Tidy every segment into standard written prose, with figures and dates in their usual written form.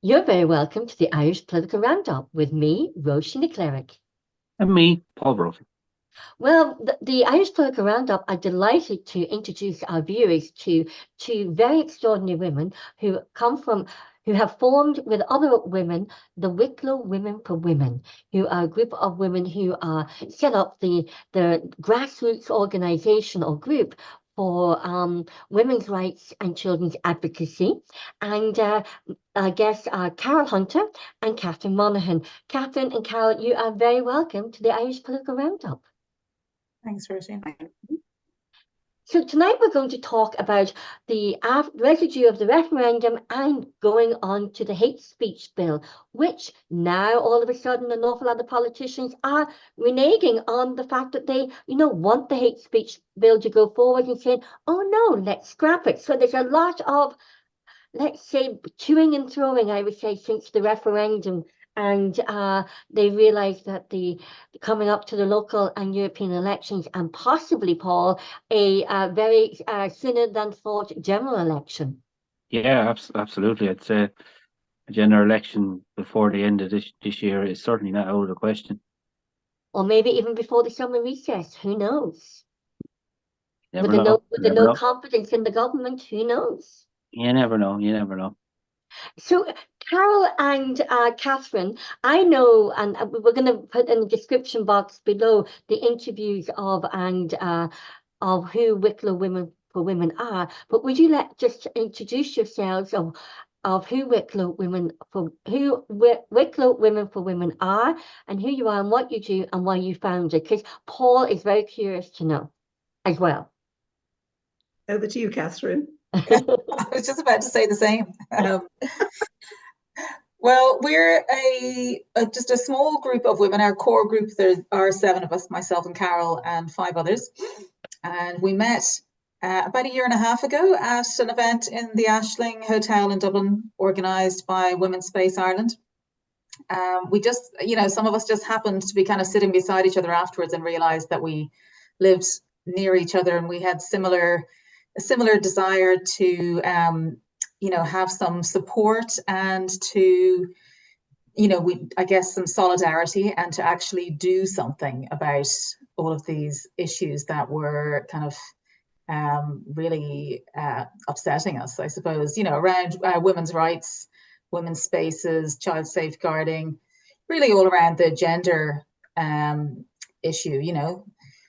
You're very welcome to the Irish Political Roundup with me, Roisin de Chleirigh. And me, Paul Brophy. Well, the Irish Political Roundup are delighted to introduce our viewers to two very extraordinary women who have formed with other women the Wicklow Women for Women, who are a group of women who set up the grassroots organisation or group for women's rights and children's advocacy. And I guess Carol Hunter and Catherine Monaghan. Catherine and Carol, you are very welcome to the Irish Political Roundup. Thanks, Roisin. So tonight we're going to talk about the residue of the referendum and going on to the hate speech bill, which now all of a sudden an awful lot of politicians are reneging on the fact that they, want the hate speech bill to go forward and saying, oh no, let's scrap it. So there's a lot of, let's say, toing and throwing, I would say, since the referendum. And they realised that the coming up to the local and European elections, and possibly, Paul, a very sooner than thought general election. Yeah, absolutely. I'd say a general election before the end of this year is certainly not out of the question. Or maybe even before the summer recess. Who knows? Never With know. the no confidence in the government, who knows? You never know. You never know. So, Carol and Catherine, I know, and we're going to put in the description box below the interviews of who Wicklow Women for Women are. But would you just introduce yourselves of who Wicklow Women for Women are, and who you are, and what you do, and why you founded? Because Paul is very curious to know as well. Over to you, Catherine. I was just about to say the same. Well, we're just a small group of women. Our core group, there are 7 of us, myself and Carol and 5 others. And we met about a year and a half ago at an event in the Ashling Hotel in Dublin, organised by Women's Space Ireland. We just, some of us just happened to be kind of sitting beside each other afterwards and realised that we lived near each other and we had a similar desire to, have some support and to, I guess some solidarity and to actually do something about all of these issues that were kind of really upsetting us, I suppose, around women's rights, women's spaces, child safeguarding, really all around the gender issue,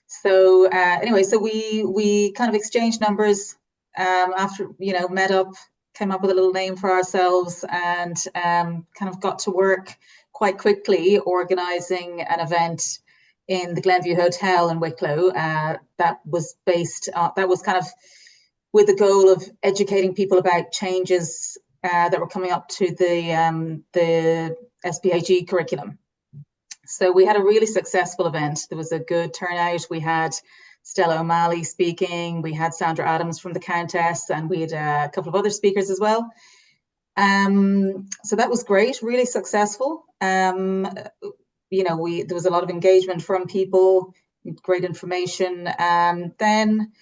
So anyway, so we kind of exchanged numbers after, met up, came up with a little name for ourselves and kind of got to work quite quickly organising an event in the Glenview Hotel in Wicklow that was kind of with the goal of educating people about changes that were coming up to the SPHE curriculum. So we had a really successful event. There was a good turnout. We had Stella O'Malley speaking. We had Sandra Adams from the Countess, and we had a couple of other speakers as well. So that was great, really successful. There was a lot of engagement from people, great information. Then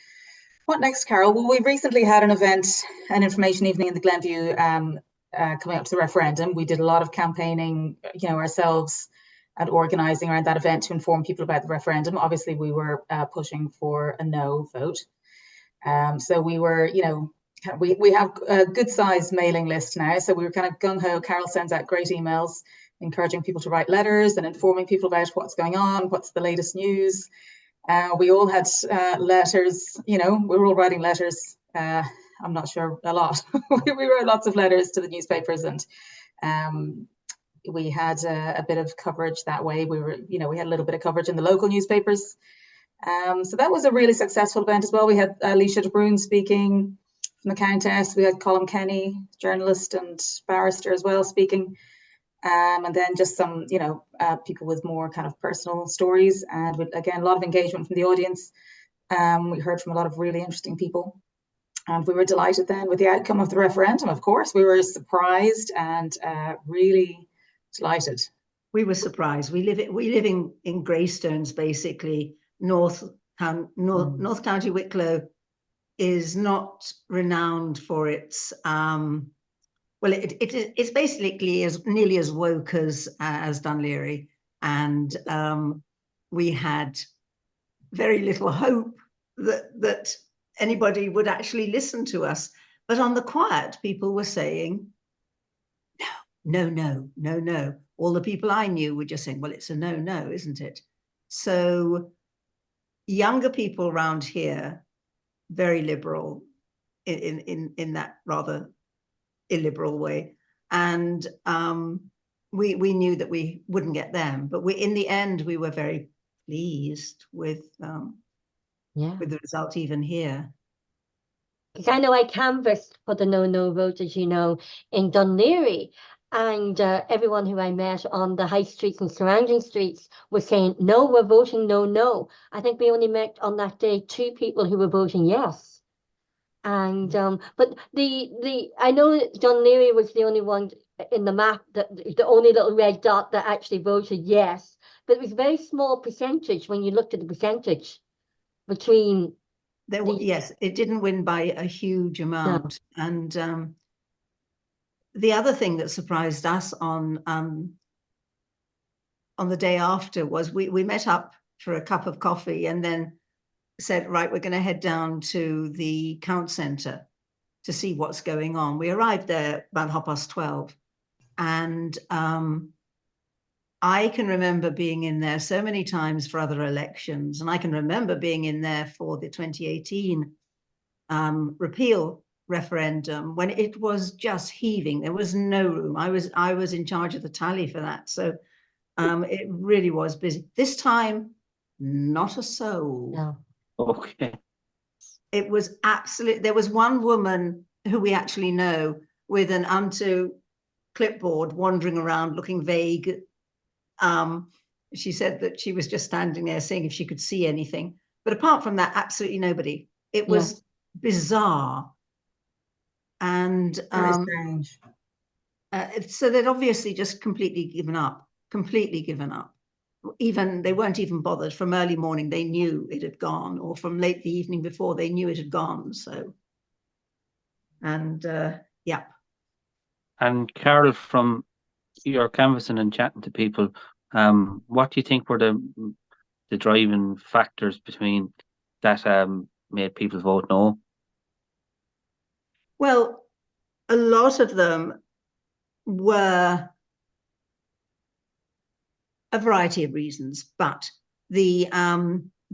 what next, Carol? Well, we recently had an information evening in the Glenview coming up to the referendum. We did a lot of campaigning, ourselves and organising around that event to inform people about the referendum. Obviously, we were pushing for a no vote. So we were, we have a good sized mailing list now. So we were kind of gung-ho. Carol sends out great emails, encouraging people to write letters and informing people about what's going on, what's the latest news. We all had letters, we were all writing letters. I'm not sure, a lot. We wrote lots of letters to the newspapers and we had a bit of coverage that way. We had a little bit of coverage in the local newspapers. So that was a really successful event as well. We had Laoise de Brun speaking from the Countess. We had Colum Kenny, journalist and barrister as well, speaking. And then just some, people with more kind of personal stories. And with, again, a lot of engagement from the audience. We heard from a lot of really interesting people. And we were delighted then with the outcome of the referendum, of course. We were surprised and really delighted. We were surprised. We live in Greystones, basically. North County Wicklow is not renowned for its Well, it's basically as nearly as woke as Dunleary, and we had very little hope that anybody would actually listen to us. But on the quiet, people were saying, no, no, no, no, no. All the people I knew were just saying, well, it's a no, no, isn't it? So younger people around here, very liberal in that rather illiberal way. And we knew that we wouldn't get them, but in the end, we were very pleased with the result even here. Because I know I canvassed for the no vote, as you know, in Dunleary, and everyone who I met on the high streets and surrounding streets was saying, no, we're voting no. I think we only met on that day 2 people who were voting yes. And but I know that Dunleary was the only one in the map, that the only little red dot that actually voted yes, but it was a very small percentage when you looked at the percentage between. Yes, it didn't win by a huge amount. No. And the other thing that surprised us on the day after was we met up for a cup of coffee and then said, right, we're going to head down to the Count Centre to see what's going on. We arrived there about 12:30, and I can remember being in there so many times for other elections, and I can remember being in there for the 2018 repeal referendum when it was just heaving. There was no room. I was in charge of the tally for that, so it really was busy. This time, not a soul. No. Okay. It was absolute. There was one woman who we actually know with an unto clipboard wandering around looking vague. She said that she was just standing there seeing if she could see anything. But apart from that, absolutely nobody. It was bizarre. And strange. So they'd obviously just completely given up. Even they weren't even bothered. From early morning, they knew it had gone, or from late the evening before, they knew it had gone. So, and yeah. And Carol, from your canvassing and chatting to people, what do you think were the driving factors between that made people vote no? Well, a lot of them were a variety of reasons, but the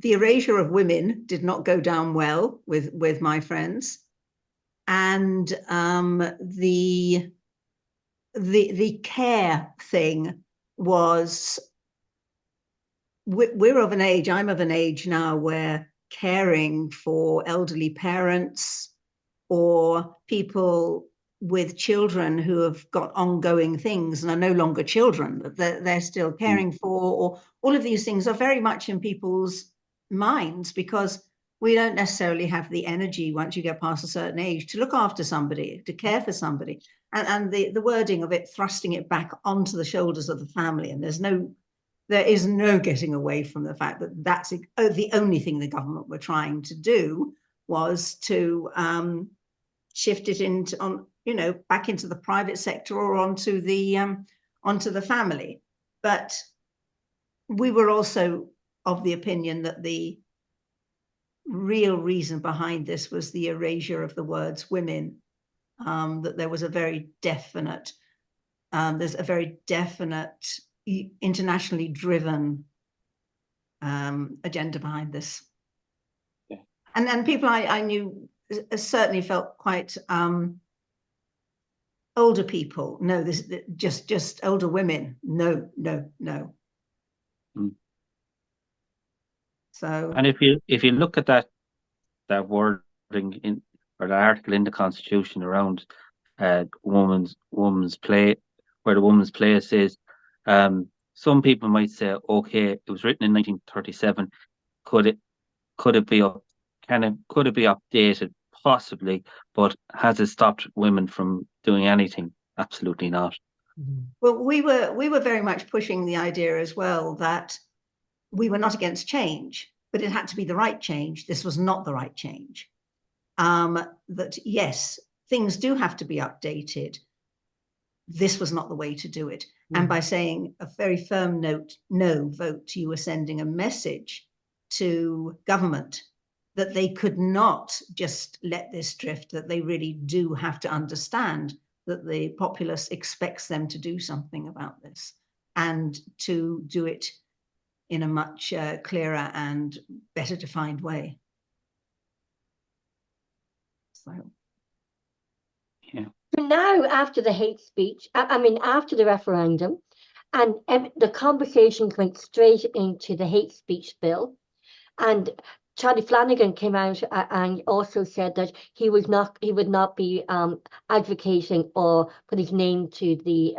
erasure of women did not go down well with my friends, and the care thing was. We're of an age. I'm of an age now where caring for elderly parents or people with children who have got ongoing things and are no longer children that they're still caring for, or all of these things are very much in people's minds, because we don't necessarily have the energy once you get past a certain age to look after somebody, to care for somebody. And the wording of it, thrusting it back onto the shoulders of the family, and there is no getting away from the fact that that's the only thing the government were trying to do, was to shift it into back into the private sector or onto the family. But we were also of the opinion that the real reason behind this was the erasure of the words women, that there was a very definite internationally driven agenda behind this. Yeah. And people I knew certainly felt quite older people. No, this just older women. No. So, and if you look at that wording in, or the article in the Constitution around woman's play, where the woman's place is, some people might say, okay, it was written in 1937. Could it be updated? Possibly, but has it stopped women from doing anything? Absolutely not. Well, we were very much pushing the idea as well that we were not against change, but it had to be the right change. This was not the right change. That yes, things do have to be updated, this was not the way to do it. And by saying a very firm no vote, you were sending a message to government that they could not just let this drift, that they really do have to understand that the populace expects them to do something about this, and to do it in a much clearer and better defined way. So, yeah. So now, after the hate speech, after the referendum, and the conversations went straight into the hate speech bill, and Charlie Flanagan came out and also said that he would not be advocating or put his name to the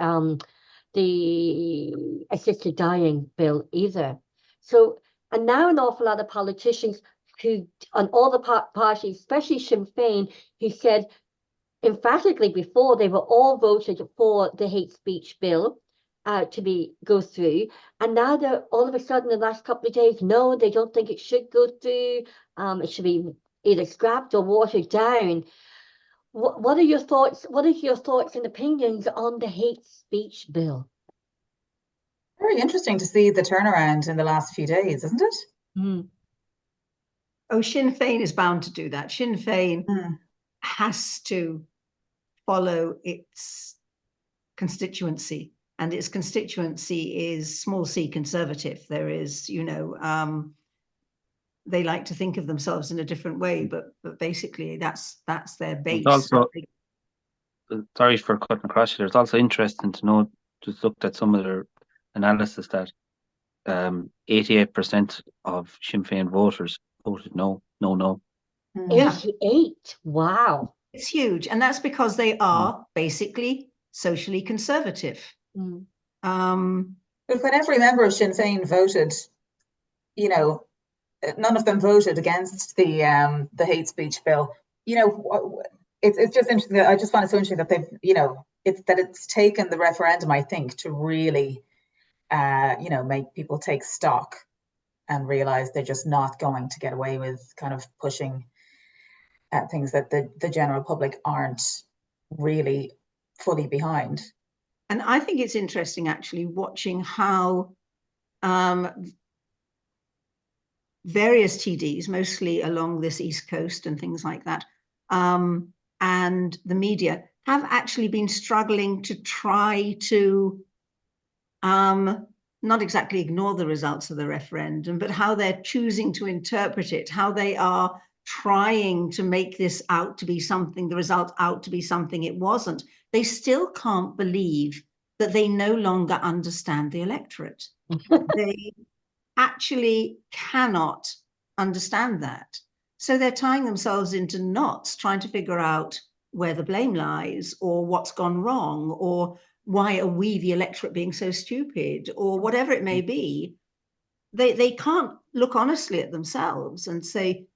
assisted dying bill either. So, and now an awful lot of politicians who, on all the parties, especially Sinn Féin, who said emphatically before they were all voted for the hate speech bill to go through, and now they're all of a sudden in the last couple of days, no, they don't think it should go through. It should be either scrapped or watered down. What are your thoughts? What are your thoughts and opinions on the hate speech bill? Very interesting to see the turnaround in the last few days, isn't it? Mm. Oh, Sinn Féin is bound to do that. Sinn Féin has to follow its constituency, and its constituency is small c conservative. There is, they like to think of themselves in a different way, but basically that's their base. It's also, sorry for cutting across you, it's also interesting to know, just looked at some of their analysis, that 88% of Sinn Féin voters voted no. 88, wow. It's huge, and that's because they are basically socially conservative. Mm. But when every member of Sinn Féin voted, none of them voted against the hate speech bill. It's just interesting. I just find it so interesting that they've, it's taken the referendum, I think, to really, make people take stock and realize they're just not going to get away with kind of pushing things that the general public aren't really fully behind. And I think it's interesting, actually, watching how various TDs, mostly along this East Coast and things like that, and the media have actually been struggling to try to not exactly ignore the results of the referendum, but how they're choosing to interpret it, how they are trying to make this out to be something, the result out to be something it wasn't. They still can't believe that they no longer understand the electorate. They actually cannot understand that. So they're tying themselves into knots, trying to figure out where the blame lies, or what's gone wrong, or why are we, the electorate, being so stupid, or whatever it may be. They can't look honestly at themselves and say,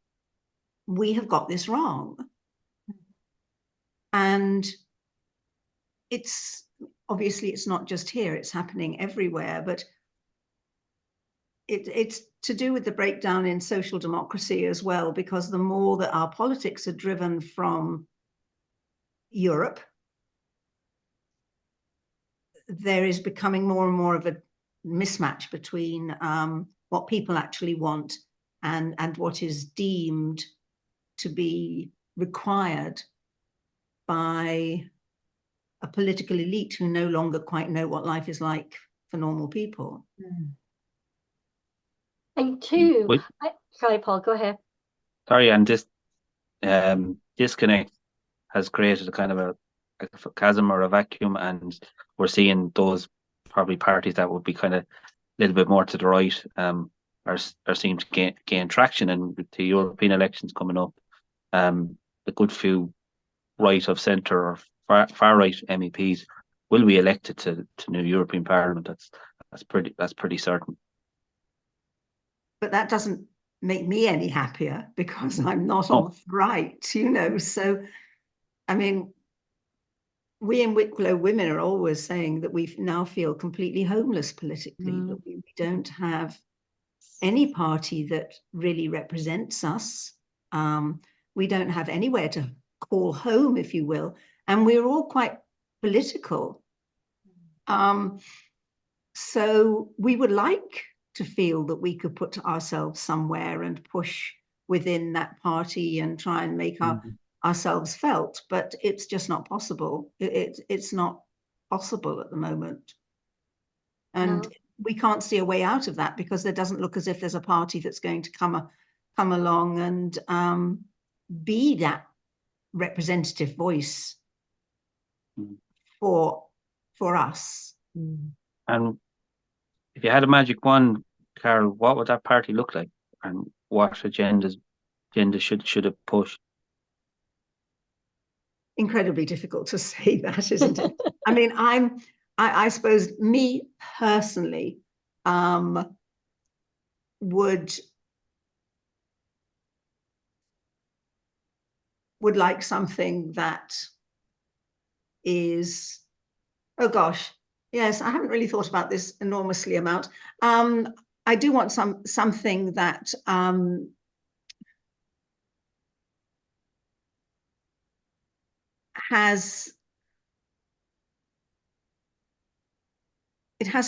we have got this wrong. And it's obviously, it's not just here, it's happening everywhere, but it's to do with the breakdown in social democracy as well, because the more that our politics are driven from Europe, there is becoming more and more of a mismatch between what people actually want and what is deemed to be required by a political elite who no longer quite know what life is like for normal people. And two, sorry, Paul, go ahead. Sorry, and this disconnect has created a kind of a chasm or a vacuum, and we're seeing those probably parties that would be kind of a little bit more to the right are seem to gain traction, and with the European elections coming up, a good few right of centre or far right MEPs will be elected to new European Parliament. That's pretty certain. But that doesn't make me any happier, because I'm not on the right, So, I mean, we in Wicklow Women are always saying that we now feel completely homeless politically, that we don't have any party that really represents us. We don't have anywhere to call home, if you will. And we're all quite political. So we would like to feel that we could put ourselves somewhere and push within that party and try and make ourselves felt, but it's just not possible. It's not possible at the moment. And No. we can't see a way out of that because there doesn't look as if there's a party that's going to come along and be that representative voice for us. And if you had a magic wand, Carol, what would that party look like, and what agenda should it push? Incredibly difficult to say that, isn't it? I mean, I suppose me personally would like something that is, oh gosh, yes, I haven't really thought about this enormously amount. I do want something that has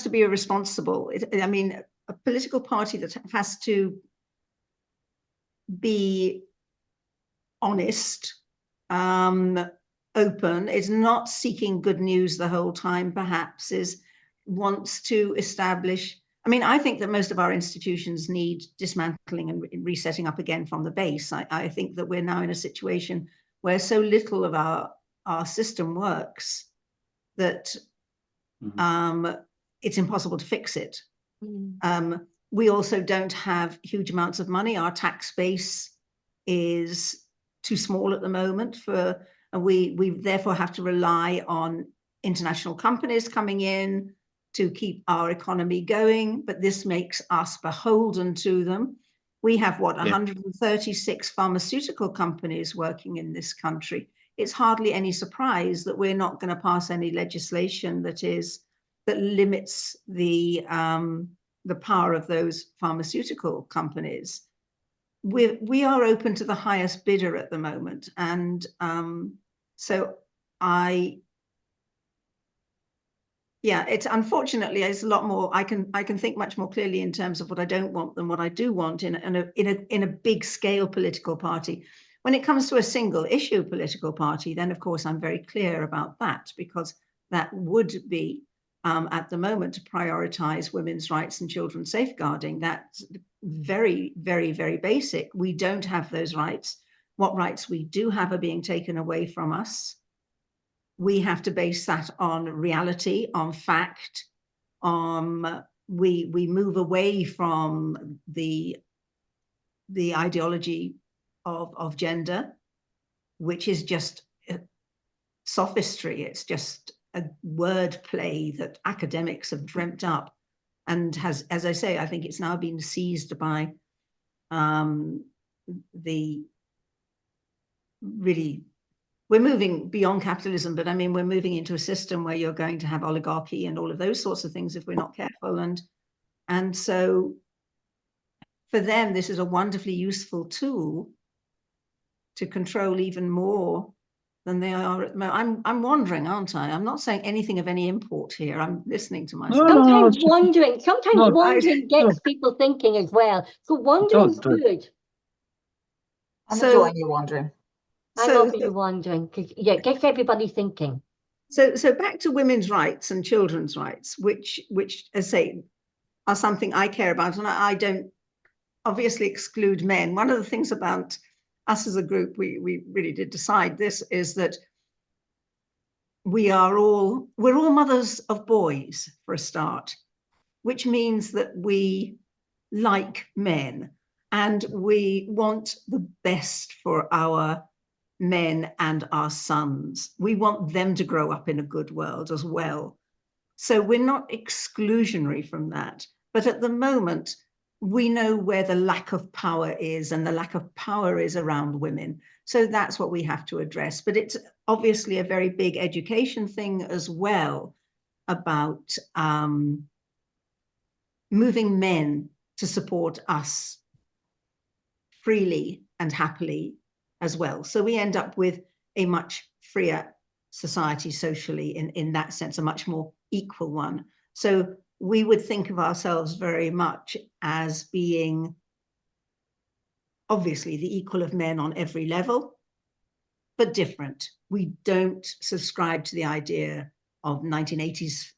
to be a responsible, I mean, a political party that has to be honest, open, is not seeking good news the whole time, perhaps, wants to establish. I mean, I think that most of our institutions need dismantling and resetting up again from the base. I think that we're now in a situation where so little of our system works that it's impossible to fix it. We also don't have huge amounts of money. Our tax base is too small at the moment we therefore have to rely on international companies coming in to keep our economy going, but this makes us beholden to them. We have 136 pharmaceutical companies working in this country. It's hardly any surprise that we're not going to pass any legislation that limits the power of those pharmaceutical companies. We are open to the highest bidder at the moment, and so it's unfortunately it's a lot more. I can think much more clearly in terms of what I don't want than what I do want in a big scale political party. When it comes to a single issue political party, then of course I'm very clear about that, because that would be at the moment to prioritize women's rights and children's safeguarding. That's very, very, very basic. We don't have those rights. What rights we do have are being taken away from us. We have to base that on reality, on fact. We move away from the ideology of gender, which is just sophistry. It's just a word play that academics have dreamt up, and has, as I say, I think it's now been seized by we're moving beyond capitalism, but I mean, we're moving into a system where you're going to have oligarchy and all of those sorts of things if we're not careful. And so for them, this is a wonderfully useful tool to control even more than they are at the moment. I'm wandering, aren't I? I'm not saying anything of any import here. I'm listening to myself. Sometimes wandering gets people thinking as well. So wandering's good. I'm enjoying you wandering. I love you wandering, because it gets everybody thinking. So back to women's rights and children's rights, which as I say, are something I care about, and I don't obviously exclude men. One of the things about us as a group, we really did decide this, is that we're all mothers of boys for a start, which means that we like men and we want the best for our men and our sons. We want them to grow up in a good world as well. So we're not exclusionary from that. But at the moment, we know where the lack of power is, and the lack of power is around women. So that's what we have to address. But it's obviously a very big education thing as well, about moving men to support us freely and happily as well. So we end up with a much freer society socially in that sense, a much more equal one. So we would think of ourselves very much as being obviously the equal of men on every level, but different. We don't subscribe to the idea of 1980s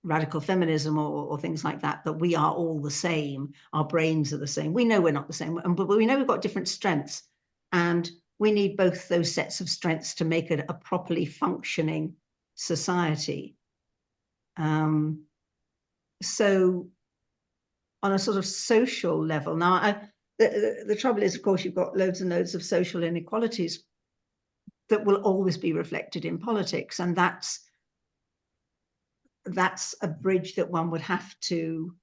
radical feminism or things like that, that we are all the same, our brains are the same. We know we're not the same, but we know we've got different strengths, and we need both those sets of strengths to make it a properly functioning society. So on a sort of social level, now the trouble is, of course, you've got loads and loads of social inequalities that will always be reflected in politics, and that's a bridge that one would have to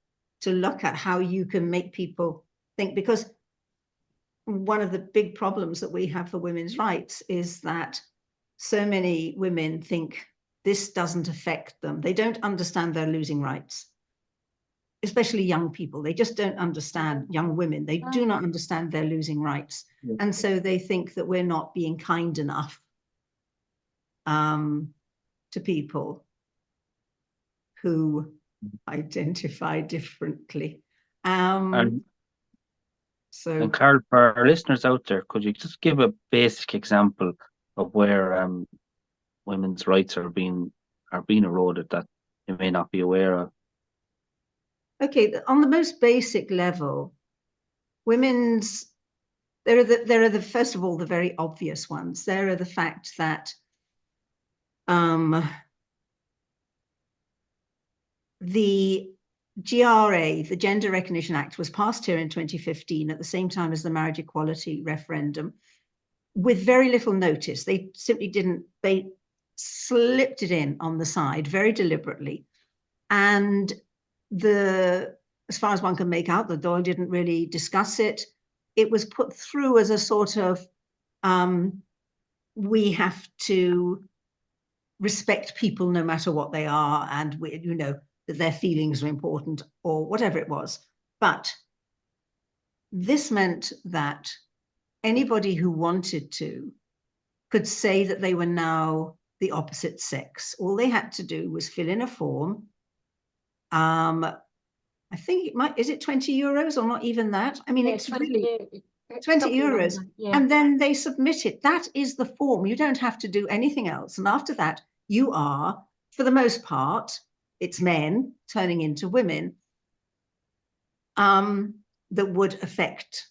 look at, how you can make people think, because one of the big problems that we have for women's rights is that so many women think this doesn't affect them. They don't understand they're losing rights, especially young people. They just don't understand, young women, they do not understand they're losing rights. Yeah. And so they think that we're not being kind enough to people who identify differently. And So, Carl, for our listeners out there, could you just give a basic example of where women's rights are being eroded that you may not be aware of? okay, on the most basic level, women's, there are the first of all, the very obvious ones. There are the fact that the GRA, the Gender Recognition Act, was passed here in 2015 at the same time as the marriage equality referendum, with very little notice. They simply didn't, they slipped it in on the side very deliberately. And as far as one can make out, the Dáil didn't really discuss it. It was put through as a sort of, we have to respect people no matter what they are, and that their feelings are important, or whatever it was. But this meant that anybody who wanted to could say that they were now the opposite sex. All they had to do was fill in a form. I think is it 20 euros or not even that? I mean, Yeah, it's really 20 something like euros. that, yeah. And then they submit it. That is the form. You don't have to do anything else. And after that, you are, for the most part, it's men turning into women that would affect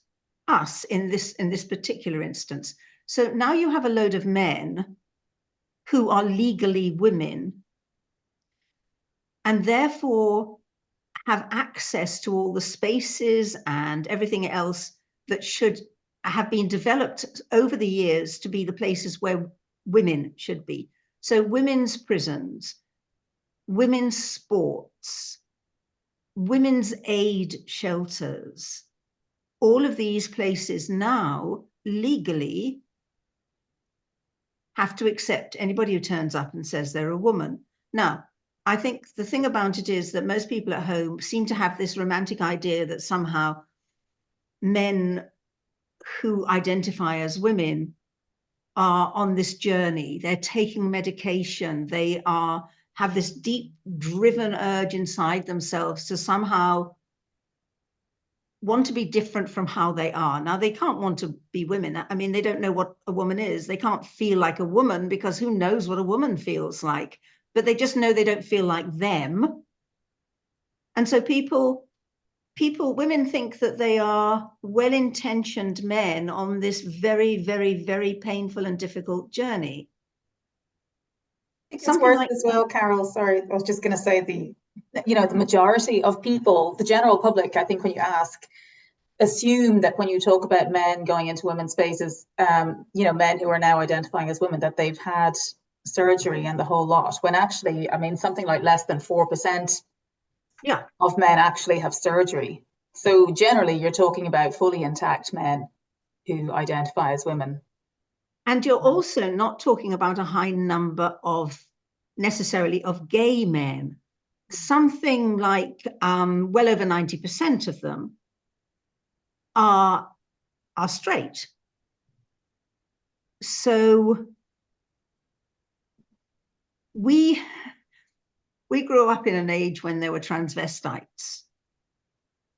us in this particular instance. So now you have a load of men who are legally women and therefore have access to all the spaces and everything else that should have been developed over the years to be the places where women should be. So women's prisons, women's sports, women's aid shelters, all of these places now legally have to accept anybody who turns up and says they're a woman. Now, I think the thing about it is that most people at home seem to have this romantic idea that somehow men who identify as women are on this journey. They're taking medication. They have this deep driven urge inside themselves to somehow want to be different from how they are. Now, they can't want to be women. I mean, they don't know what a woman is. They can't feel like a woman because who knows what a woman feels like. But they just know they don't feel like them. And so women think that they are well-intentioned men on this very, very, very painful and difficult journey. It's worth as well, Carol, sorry, I was just going to say the majority of people, the general public, I think when you ask, assume that when you talk about men going into women's spaces, men who are now identifying as women, that they've had surgery and the whole lot, when actually, I mean, something like less than 4% of men actually have surgery. So generally, you're talking about fully intact men who identify as women. And you're also not talking about a high number necessarily of gay men. Something like well over 90% of them are straight. So we grew up in an age when there were transvestites.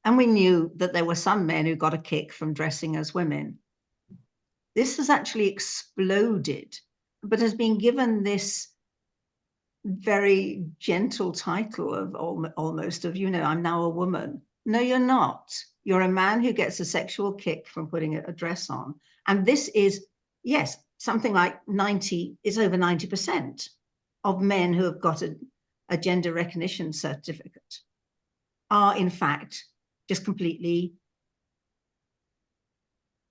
And we knew that there were some men who got a kick from dressing as women. This has actually exploded, but has been given this very gentle title of almost of, you know, I'm now a woman. No, you're not. You're a man who gets a sexual kick from putting a dress on. And this is, yes, something like 90, it's over 90% of men who have got a gender recognition certificate are in fact just completely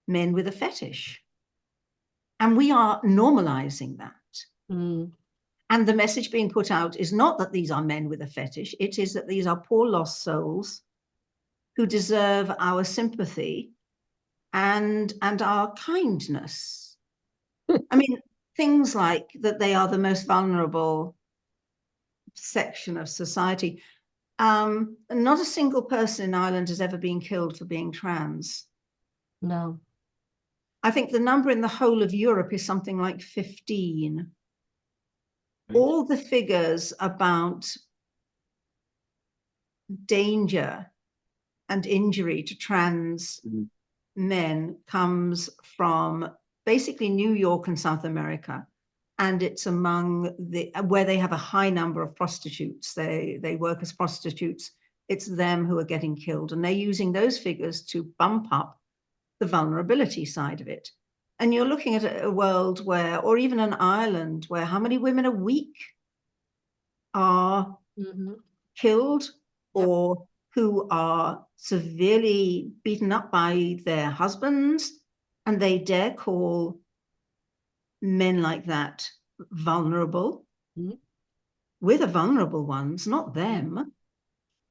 men with a fetish. And we are normalizing that. Mm. And the message being put out is not that these are men with a fetish. It is that these are poor lost souls who deserve our sympathy and our kindness. I mean, things like that they are the most vulnerable section of society. Not a single person in Ireland has ever been killed for being trans. No. I think the number in the whole of Europe is something like 15. All the figures about danger and injury to trans men comes from basically New York and South America. And it's among where they have a high number of prostitutes. They work as prostitutes. It's them who are getting killed. And they're using those figures to bump up the vulnerability side of it. And you're looking at a world where, or even an Ireland, where how many women a week are killed or who are severely beaten up by their husbands, and they dare call men like that vulnerable. We're the vulnerable ones, not them.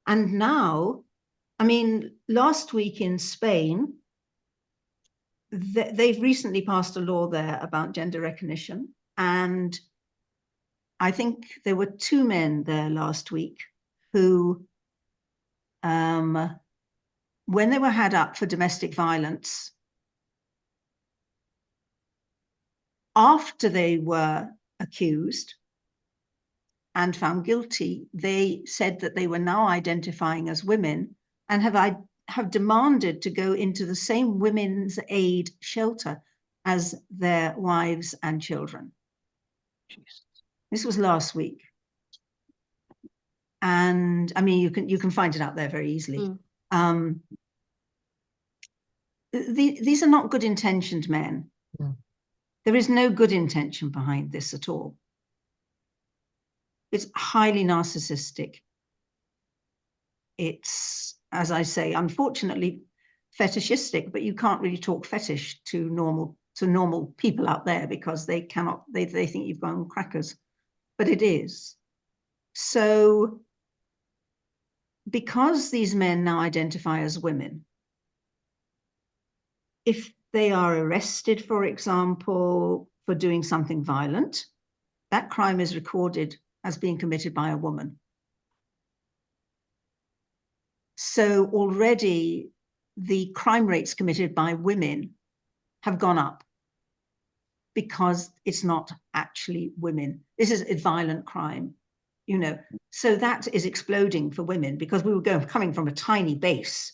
And now, I mean, last week in Spain, they've recently passed a law there about gender recognition. And I think there were 2 men there last week who, when they were had up for domestic violence, after they were accused and found guilty, they said that they were now identifying as women and have demanded to go into the same women's aid shelter as their wives and children. Jesus. This was last week. And I mean, you can find it out there very easily. These are not good intentioned men. There is no good intention behind this at all. It's highly narcissistic. It's, as I say, unfortunately fetishistic, but you can't really talk fetish to normal people out there because they cannot, they think you've gone crackers, but it is. So because these men now identify as women, if they are arrested, for example, for doing something violent, that crime is recorded as being committed by a woman. So already the crime rates committed by women have gone up because it's not actually women. This is a violent crime, you know. So that is exploding for women because we were coming from a tiny base.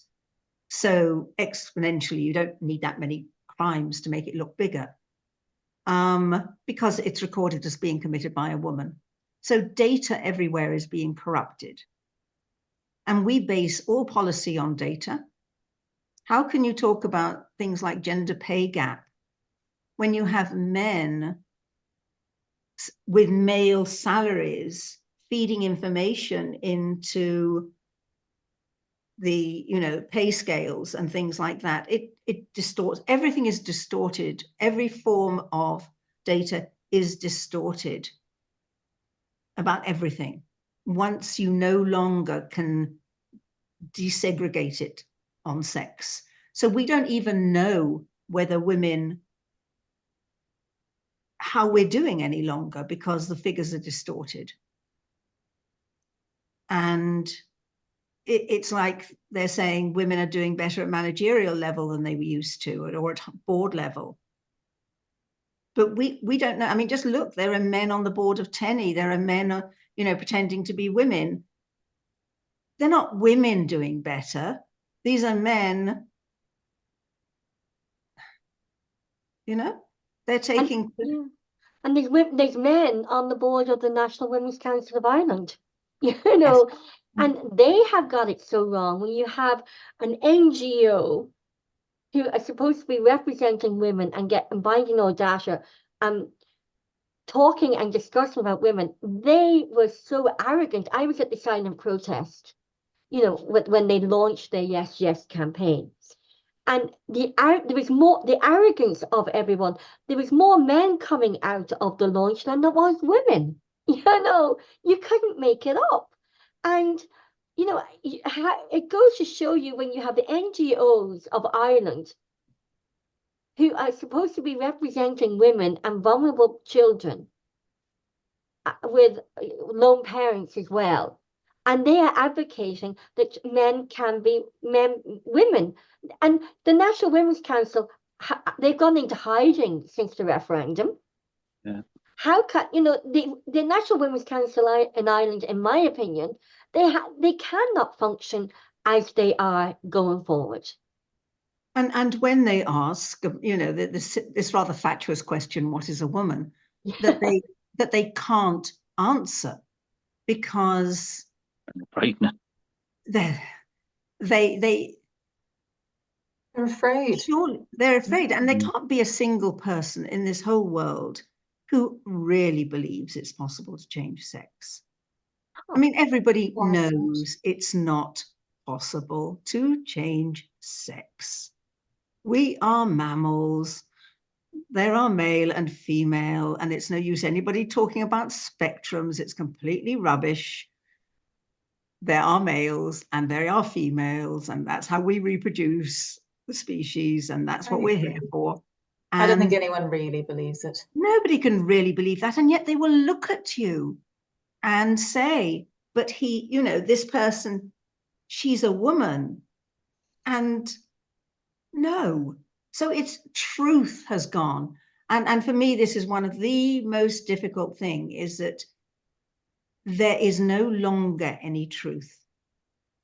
So exponentially, you don't need that many crimes to make it look bigger because it's recorded as being committed by a woman. So data everywhere is being corrupted. And we base all policy on data. How can you talk about things like gender pay gap when you have men with male salaries feeding information into the, you know, pay scales and things like that? It distorts. Everything is distorted. Every form of data is distorted about everything. Once you no longer can desegregate it on sex. So we don't even know whether women, how we're doing any longer because the figures are distorted. And it's like they're saying women are doing better at managerial level than they were used to, or at board level. But we don't know. I mean, just look, there are men on the board of TENI. There are men pretending to be women. They're not women doing better. These are men, they're taking... And there's men on the board of the National Women's Council of Ireland, Yes. and they have got it so wrong. When you have an NGO who are supposed to be representing women and binding all data, talking and discussing about women, they were so arrogant. I was at the silent protest, when they launched their Yes, Yes campaign. And there was more, the arrogance of everyone. There was more men coming out of the launch than there was women. You couldn't make it up. And, it goes to show you, when you have the NGOs of Ireland who are supposed to be representing women and vulnerable children with lone parents as well, and they are advocating that men can be women. And the National Women's Council, they've gone into hiding since the referendum. Yeah. How can the National Women's Council in Ireland, in my opinion, they cannot function as they are going forward. And when they ask, this rather fatuous question, what is a woman, that they can't answer, because they're afraid. Surely they're afraid, and there can't be a single person in this whole world who really believes it's possible to change sex. I mean, everybody knows it's not possible to change sex. We are mammals. There are male and female, and it's no use anybody talking about spectrums. It's completely rubbish. There are males and there are females, and that's how we reproduce the species, and that's what we're here for. And I don't think anyone really believes it. Nobody can really believe that, and yet they will look at you and say, but this person, she's a woman. And no. So it's truth has gone. And for me, this is one of the most difficult things, is that there is no longer any truth,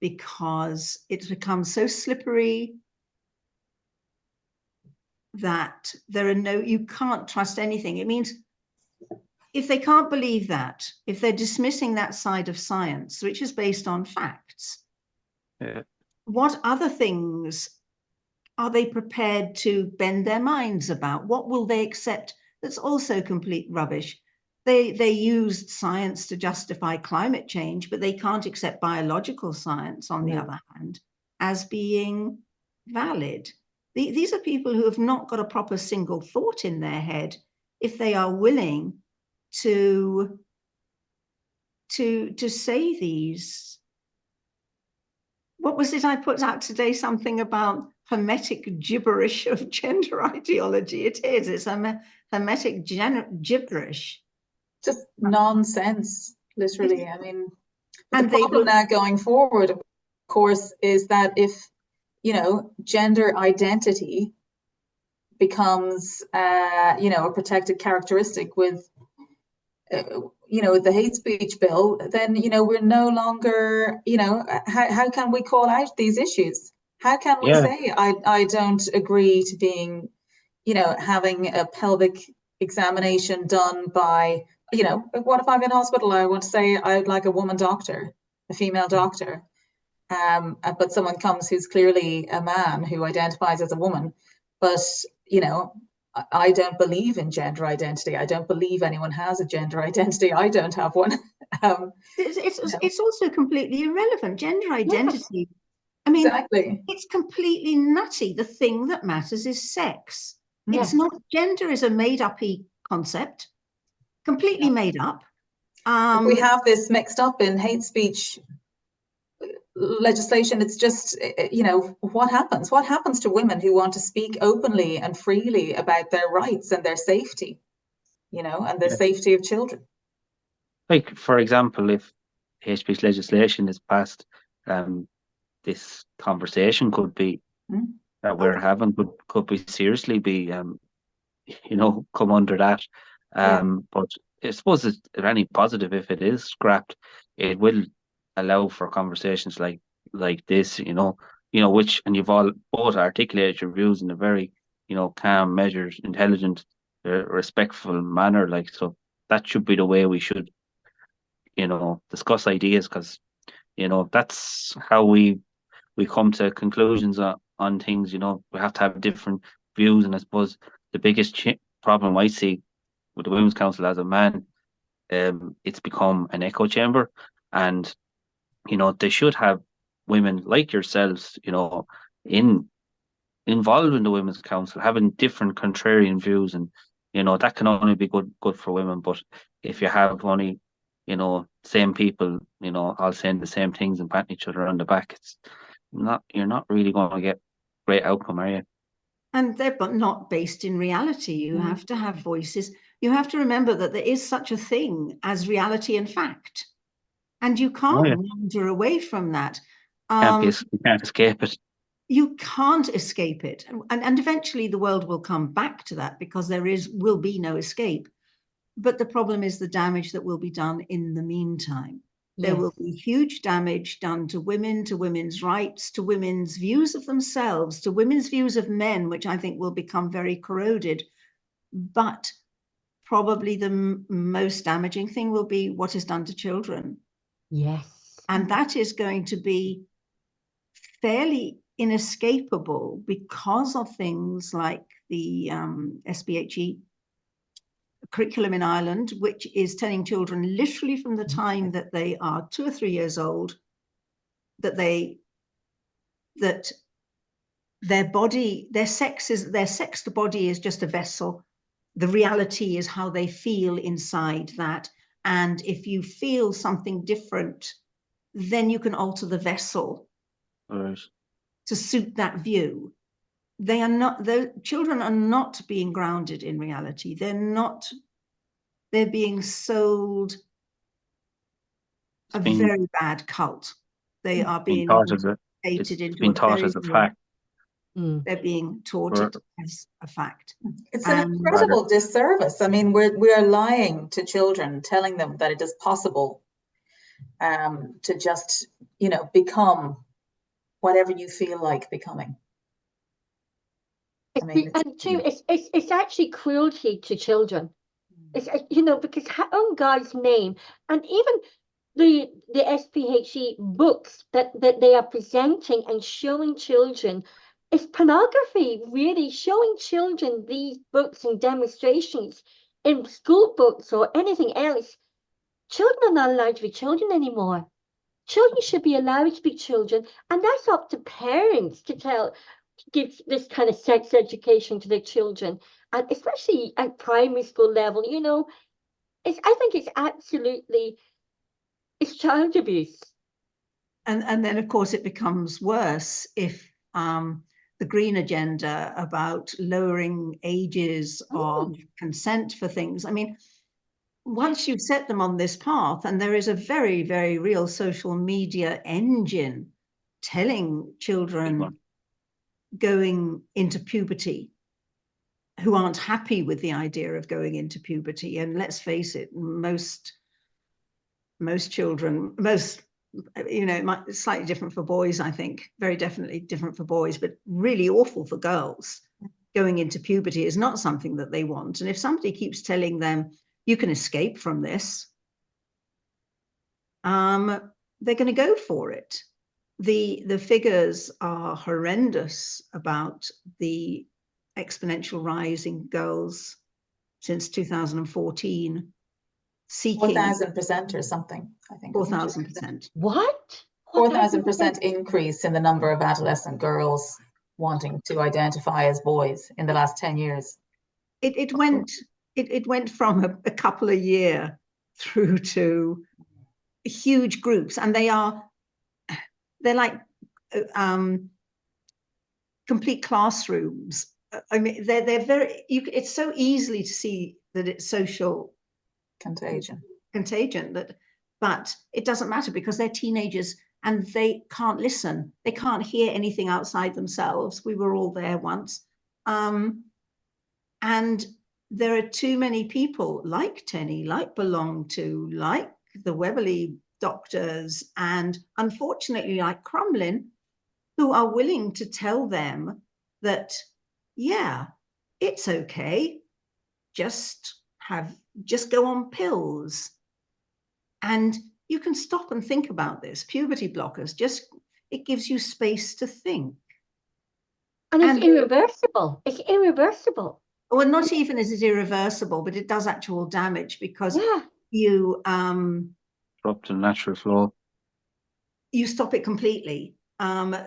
because it's become so slippery that you can't trust anything. It means if they can't believe that, if they're dismissing that side of science, which is based on facts, what other things are they prepared to bend their minds about? What will they accept that's also complete rubbish? They used science to justify climate change, but they can't accept biological science, on the other hand, as being valid. These are people who have not got a proper single thought in their head, if they are willing to say these. What was it I put out today? Something about hermetic gibberish of gender ideology. It is. It's hermetic gibberish. Just nonsense, literally. I mean, the problem now going forward, of course, is that if, gender identity becomes, a protected characteristic with, the hate speech bill, then, we're no longer, how can we call out these issues? How can we say, I don't agree to being, having a pelvic examination done by, what if I'm in hospital? I want to say I'd like a woman doctor, a female doctor. But someone comes who's clearly a man who identifies as a woman. But, I don't believe in gender identity. I don't believe anyone has a gender identity. I don't have one. It's also completely irrelevant. Gender identity. Yeah. I mean, exactly. It's completely nutty. The thing that matters is sex. Yeah. It's not, gender is a made-up-y concept, completely made up. We have this mixed up in hate speech legislation. It's just, what happens to women who want to speak openly and freely about their rights and their safety, and the safety of children. Like, for example, if hate speech legislation is passed, this conversation could be that we're having could be seriously be come under that. But I suppose it's any positive if it is scrapped, it will allow for conversations like this, which, and you've all both articulated your views in a very, calm, measured, intelligent, respectful manner. Like, so that should be the way we should, discuss ideas, because, that's how we come to conclusions on things. We have to have different views, and I suppose the biggest problem I see with the Women's Council as a man, it's become an echo chamber, and they should have women like yourselves, involved in the Women's Council, having different contrarian views, and that can only be good for women. But if you have only, same people, all saying the same things and patting each other on the back, you're not really going to get great outcome, are you? And they're but not based in reality. You have to have voices. You have to remember that there is such a thing as reality and fact, and you can't wander away from that. You can't escape it. You can't escape it, and eventually the world will come back to that, because there will be no escape. But the problem is the damage that will be done in the meantime. There will be huge damage done to women, to women's rights, to women's views of themselves, to women's views of men, which I think will become very corroded. But probably the most damaging thing will be what is done to children. Yes. And that is going to be fairly inescapable because of things like the SPHE curriculum in Ireland, which is telling children literally from the time that they are 2 or 3 years old that their body, their sex, the body is just a vessel. The reality is how they feel inside that. And if you feel something different, then you can alter the vessel to suit that view. The children are not being grounded in reality. They're being sold a very bad cult. They are being hated into been taught as a fact. They're being taught it as a fact. It's an incredible disservice. I mean, we are lying to children, telling them that it is possible to just, become whatever you feel like becoming. It's actually cruelty to children. It's because in God's name, and even the SPHE books that they are presenting and showing children, it's pornography, really, showing children these books and demonstrations in school books or anything else. Children are not allowed to be children anymore. Children should be allowed to be children, and that's up to parents to give this kind of sex education to their children, and especially at primary school level. I think it's child abuse. And then, of course, it becomes worse if the green agenda about lowering ages of consent for things. I mean, once you've set them on this path, and there is a very, very real social media engine telling children going into puberty who aren't happy with the idea of going into puberty. And let's face it, most children, it's slightly different for boys, I think, very definitely different for boys, but really awful for girls. Going into puberty is not something that they want. And if somebody keeps telling them, you can escape from this, they're going to go for it. The figures are horrendous about the exponential rise in girls since 2014. Seeking 4,000% or something, I think. 4,000%. What? 4,000% increase in the number of adolescent girls wanting to identify as boys in the last 10 years. It went from a couple a year through to huge groups, and they're like complete classrooms. I mean, they're very. It's so easily to see that it's social contagion but it doesn't matter, because they're teenagers and they can't listen. They can't hear anything outside themselves. We were all there once, and there are too many people like Tenny, like Belong To, like the Weberley doctors, and unfortunately like Crumlin, who are willing to tell them that, yeah, it's okay, just go on pills. And you can stop and think about this. Puberty blockers, it gives you space to think. And it's irreversible. It's irreversible. Well, not even is it irreversible, but it does actual damage because you disrupt the natural flow. You stop it completely.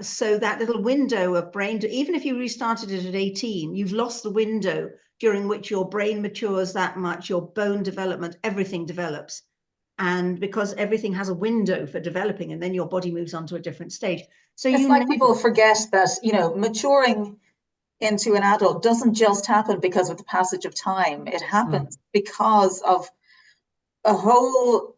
So that little window of brain, even if you restarted it at 18, you've lost the window during which your brain matures that much, your bone development, everything develops. And because everything has a window for developing, and then your body moves on to a different stage. So it's like people forget that, maturing into an adult doesn't just happen because of the passage of time. It happens because of a whole,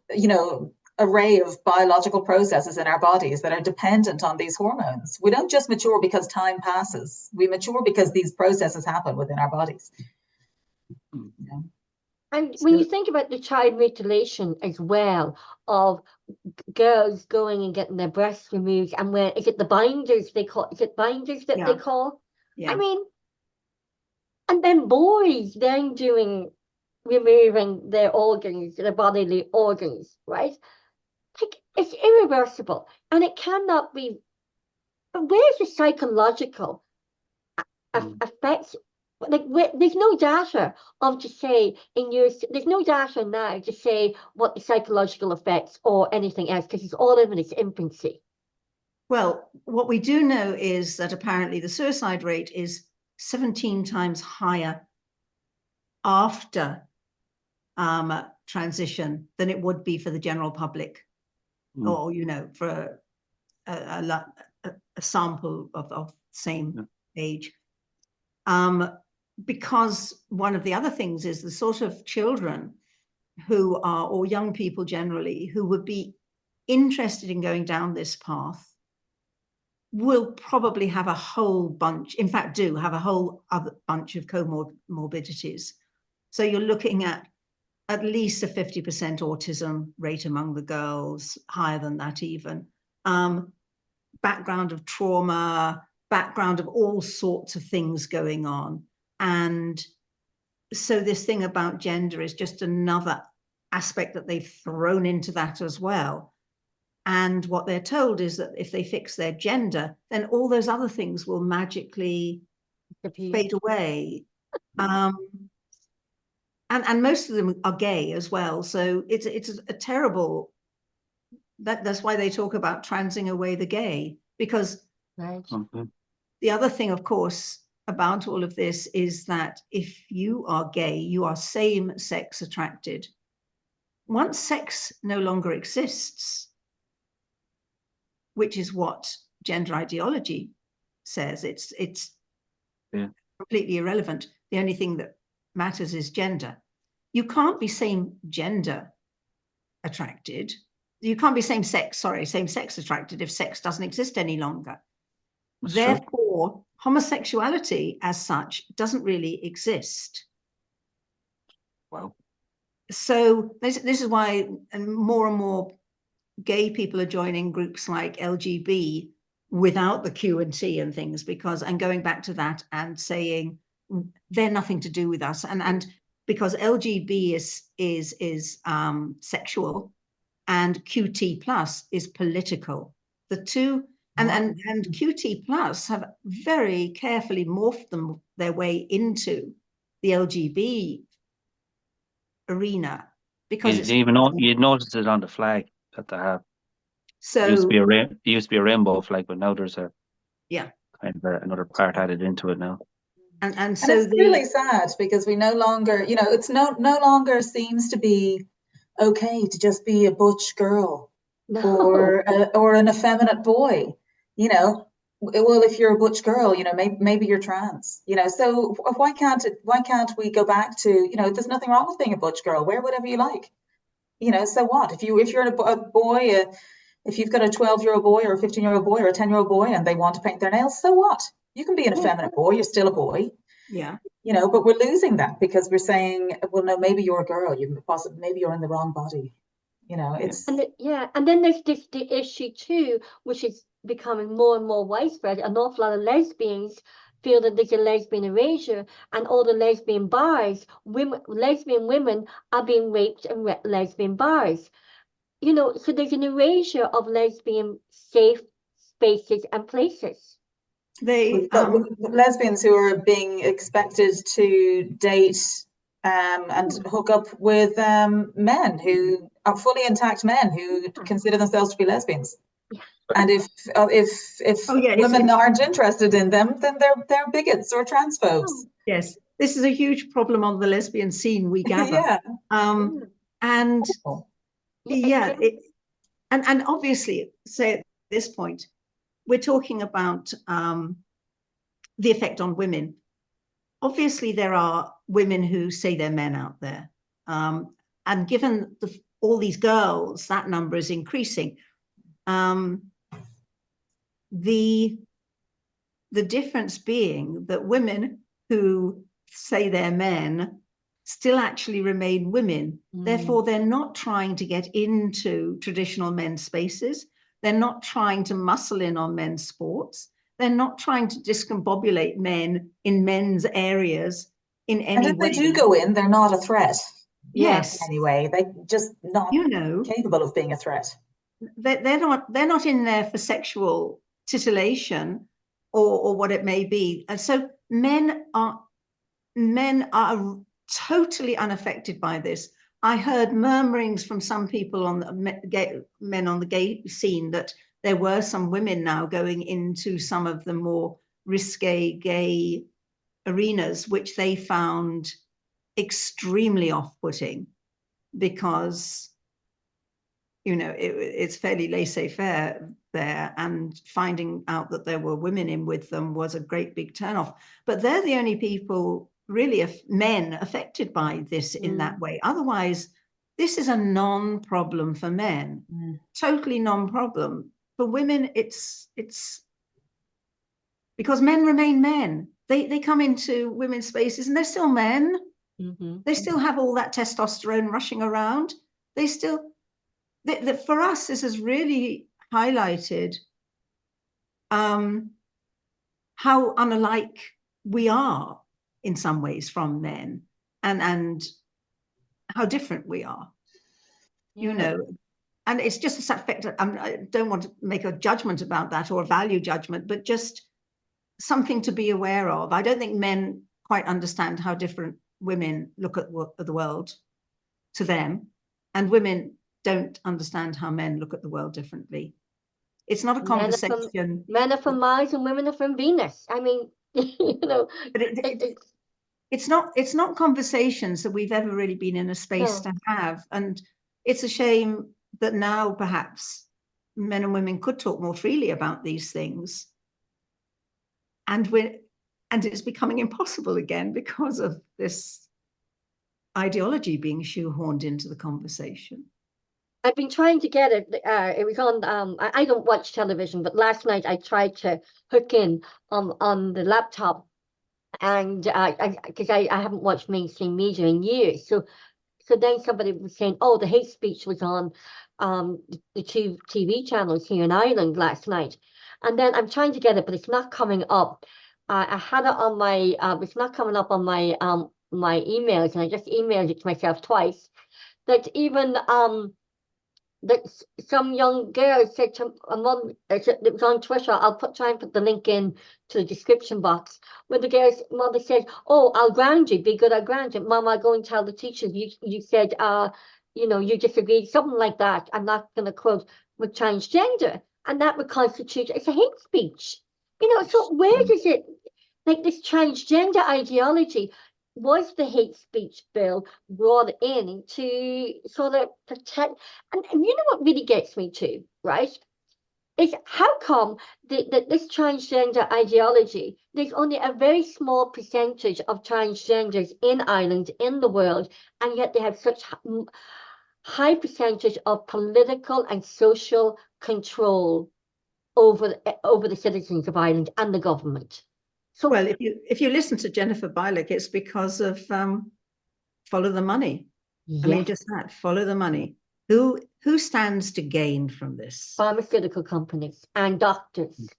array of biological processes in our bodies that are dependent on these hormones. We don't just mature because time passes. We mature because these processes happen within our bodies. And when you think about the child mutilation as well, of girls going and getting their breasts removed, and is it the binders they call? Is it binders that they call? Yeah. I mean, and then boys then removing their organs, their bodily organs, right? Like, it's irreversible, and it cannot be. But where's the psychological effects? Like, there's no data there's no data now to say what the psychological effects or anything else, because it's all in its infancy. Well, what we do know is that apparently the suicide rate is 17 times higher after transition than it would be for the general public, or for a sample of same age. Because one of the other things is the sort of children who are, or young people generally, who would be interested in going down this path will probably have a whole bunch, in fact do have a whole other bunch of comorbidities. So you're looking at least a 50% autism rate among the girls, higher than that even. Background of trauma, background of all sorts of things going on. And so this thing about gender is just another aspect that they've thrown into that as well. And what they're told is that if they fix their gender, then all those other things will magically fade away. And most of them are gay as well. So it's a terrible, that's why they talk about transing away the gay, because the other thing, of course, about all of this is that if you are gay, you are same-sex attracted. Once sex no longer exists, which is what gender ideology says, it's completely irrelevant. The only thing that matters is gender. You can't be same-gender attracted. You can't be same-sex attracted if sex doesn't exist any longer. Therefore, homosexuality as such doesn't really exist. Wow. So this is why and more gay people are joining groups like LGB without the Q and T and things, and going back to that and saying they're nothing to do with us, and because LGB is sexual and QT plus is political. The two. And QT plus have very carefully morphed their way into the LGB arena, because you'd notice it on the flag that they have. So it used to be a rainbow flag, but now there's kind of another part added into it now. And so it's really sad because we no longer, it's no longer seems to be okay to just be a butch girl or an effeminate boy. Well, if you're a butch girl, maybe you're trans, so why can't we go back to, there's nothing wrong with being a butch girl, wear whatever you like, so what? If you're a boy, if you've got a 12-year-old boy or a 15-year-old boy or a 10-year-old boy and they want to paint their nails, so what? You can be an effeminate boy, you're still a boy, Yeah. You know, but we're losing that because we're saying, well, no, maybe you're a girl, maybe you're in the wrong body. You know, it's and then there's the issue too, which is becoming more and more widespread. An awful lot of lesbians feel that there's a lesbian erasure, and all the lesbian bars, lesbian women are being raped in lesbian bars. You know, so there's an erasure of lesbian safe spaces and places. They lesbians who are being expected to date and hook up with men who are fully intact men who consider themselves to be lesbians. And if women aren't interested in them, then they're bigots or transphobes. Yes, this is a huge problem on the lesbian scene, we gather. And and obviously, say at this point, we're talking about the effect on women. Obviously, there are women who say they're men out there. And given all these girls, that number is increasing. The difference being that women who say they're men still actually remain women. Therefore, they're not trying to get into traditional men's spaces. They're not trying to muscle in on men's sports. They're not trying to discombobulate men in men's areas in any way. And if they do go in, they're not a threat. Yes. Anyway, they're just not capable of being a threat. They're not in there for sexual titillation or what it may be. And so men are totally unaffected by this. I heard murmurings from some people on the men on the gay scene that there were some women now going into some of the more risque gay arenas, which they found extremely off-putting because, you know, it's fairly laissez-faire there, and finding out that there were women in with them was a great big turnoff. But they're the only people, really, men affected by this in that way. Otherwise, this is a non-problem for men, totally non-problem. For women, it's because men remain men. They come into women's spaces and they're still men. They still have all that testosterone rushing around. They still, for us, this has really highlighted how unalike we are in some ways from men, and how different we are, you know. And it's just a fact. I don't want to make a judgment about that or a value judgment, but just something to be aware of. I don't think men quite understand how different women look at the world to them, and women don't understand how men look at the world differently. It's not a conversation. Men are from Mars and women are from Venus. I mean, you know, but it's not conversations that we've ever really been in a space to have, and it's a shame that now perhaps men and women could talk more freely about these things, and it's becoming impossible again because of this ideology being shoehorned into the conversation. I've been trying to get it. It was on. I don't watch television, but last night I tried to hook in on the laptop, and because I haven't watched mainstream media in years, so then somebody was saying, oh, the hate speech was on the two TV channels here in Ireland last night, and then I'm trying to get it, but it's not coming up. I had it on my. It's not coming up on my my emails, and I just emailed it to myself twice. That even that some young girl said to a mom, it was on Twitter, I'll try and put the link in to the description box, where the girl's mother said, oh, I'll ground you, be good, I'll ground you. Mom, I'll go and tell the teachers you said, you know, you disagreed, something like that. I'm not going to quote, with transgender. And that would constitute, it's a hate speech. You know, so where does it, like this transgender ideology, was the hate speech bill brought in to sort of protect, and you know what really gets me too, right, is how come that this transgender ideology, there's only a very small percentage of transgenders in Ireland, in the world, and yet they have such high percentage of political and social control over the citizens of Ireland and the government. So, well, if you listen to Jennifer Bialik, it's because of follow the money. I mean, just that, follow the money. Who stands to gain from this? pharmaceutical companies and doctors.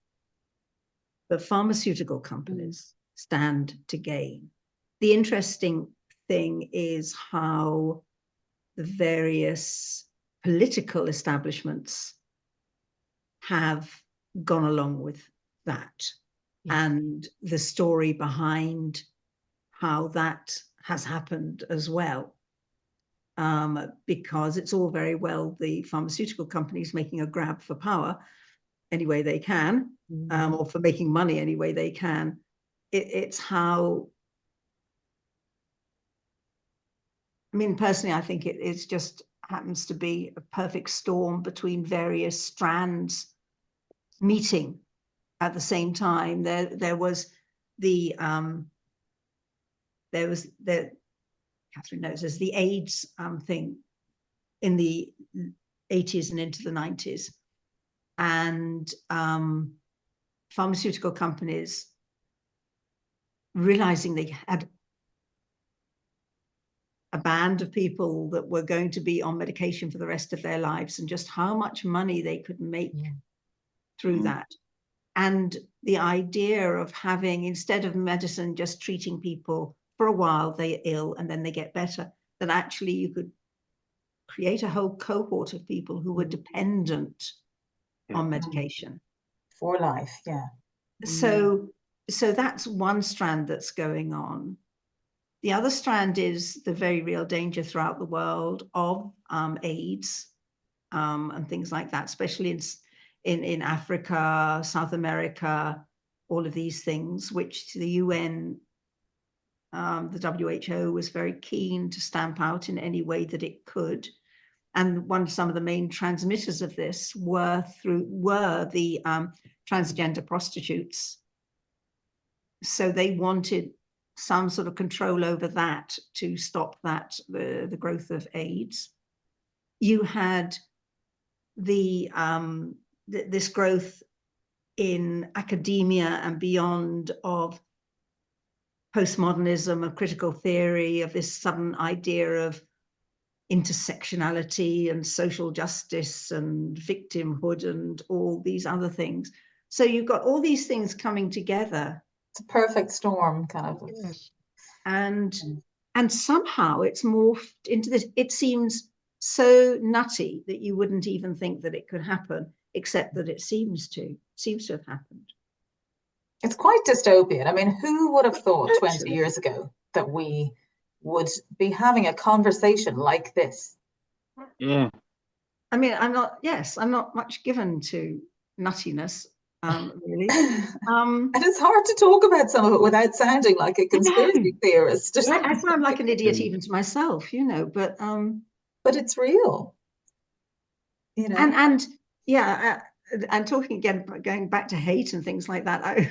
The pharmaceutical companies stand to gain. The interesting thing is how the various political establishments have gone along with that, and the story behind how that has happened as well. Because it's all very well the pharmaceutical companies making a grab for power any way they can, or for making money any way they can. It's how, I mean, personally, I think it just happens to be a perfect storm between various strands meeting at the same time. There was the Catherine knows, there's the AIDS thing in the 80s and into the 90s, and pharmaceutical companies realizing they had a band of people that were going to be on medication for the rest of their lives, and just how much money they could make through that. And the idea of having, instead of medicine just treating people for a while, they're ill and then they get better, that actually you could create a whole cohort of people who were dependent on medication for life. So that's one strand that's going on. The other strand is the very real danger throughout the world of AIDS and things like that, especially in Africa, South America, all of these things, which the UN, the WHO was very keen to stamp out in any way that it could. And some of the main transmitters of this were the transgender prostitutes. So they wanted some sort of control over that to stop that, the growth of AIDS. You had this growth in academia and beyond of postmodernism, of critical theory, of this sudden idea of intersectionality and social justice and victimhood and all these other things. So you've got all these things coming together. It's a perfect storm, kind of. And somehow it's morphed into this. It seems so nutty that you wouldn't even think that it could happen, except that it seems to have happened. It's quite dystopian. I mean, who would have thought 20 years ago that we would be having a conversation like this? Yeah. I mean, I'm not much given to nuttiness, really. And it's hard to talk about some of it without sounding like a conspiracy theorist. I sound like an idiot even to myself, but it's real, And talking again, going back to hate and things like that,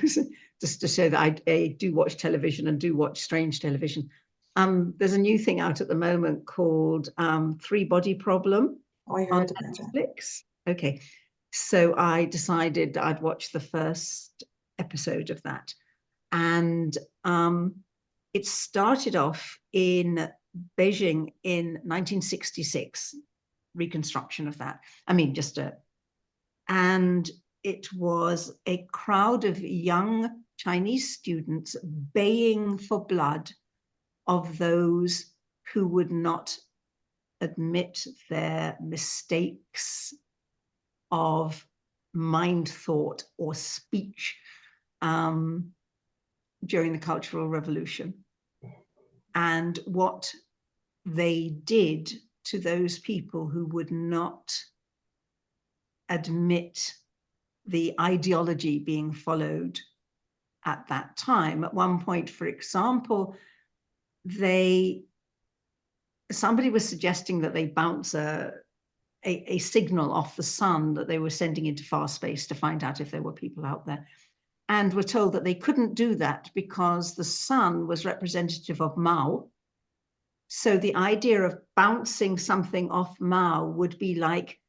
just to show that I do watch television and do watch strange television. There's a new thing out at the moment called Three Body Problem on Netflix. Okay, so I decided I'd watch the first episode of that, and it started off in Beijing in 1966, reconstruction of that. I mean, and it was a crowd of young Chinese students baying for blood of those who would not admit their mistakes of mind, thought, or speech during the Cultural Revolution, and what they did to those people who would not admit the ideology being followed at that time. At one point, for example, somebody was suggesting that they bounce a signal off the sun that they were sending into far space to find out if there were people out there, and were told that they couldn't do that because the sun was representative of Mao. So the idea of bouncing something off Mao would be like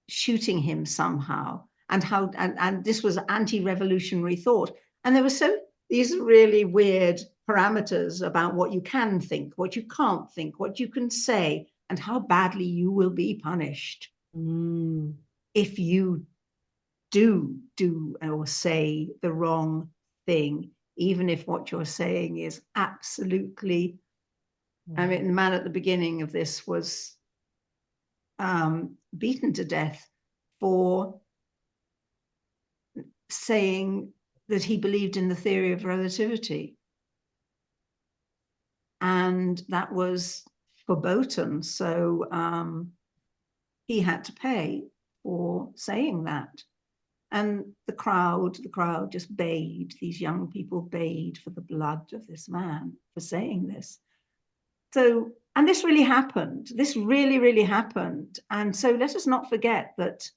shooting him somehow, and this was anti-revolutionary thought. And there were these really weird parameters about what you can think, what you can't think, what you can say, and how badly you will be punished if you do or say the wrong thing, even if what you're saying is absolutely. I mean, the man at the beginning of this was beaten to death for saying that he believed in the theory of relativity. And that was verboten. So he had to pay for saying that. And the crowd just bayed, these young people bayed for the blood of this man for saying this. So, and this really happened. This really, really happened. And so let us not forget that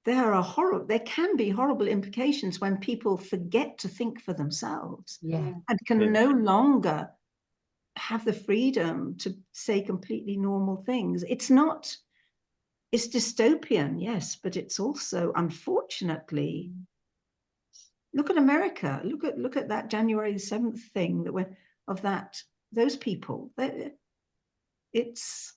there can be horrible implications when people forget to think for themselves and can no longer have the freedom to say completely normal things. It's dystopian, yes, but it's also, unfortunately, look at America. Look at that January the 7th thing that went of those people. It's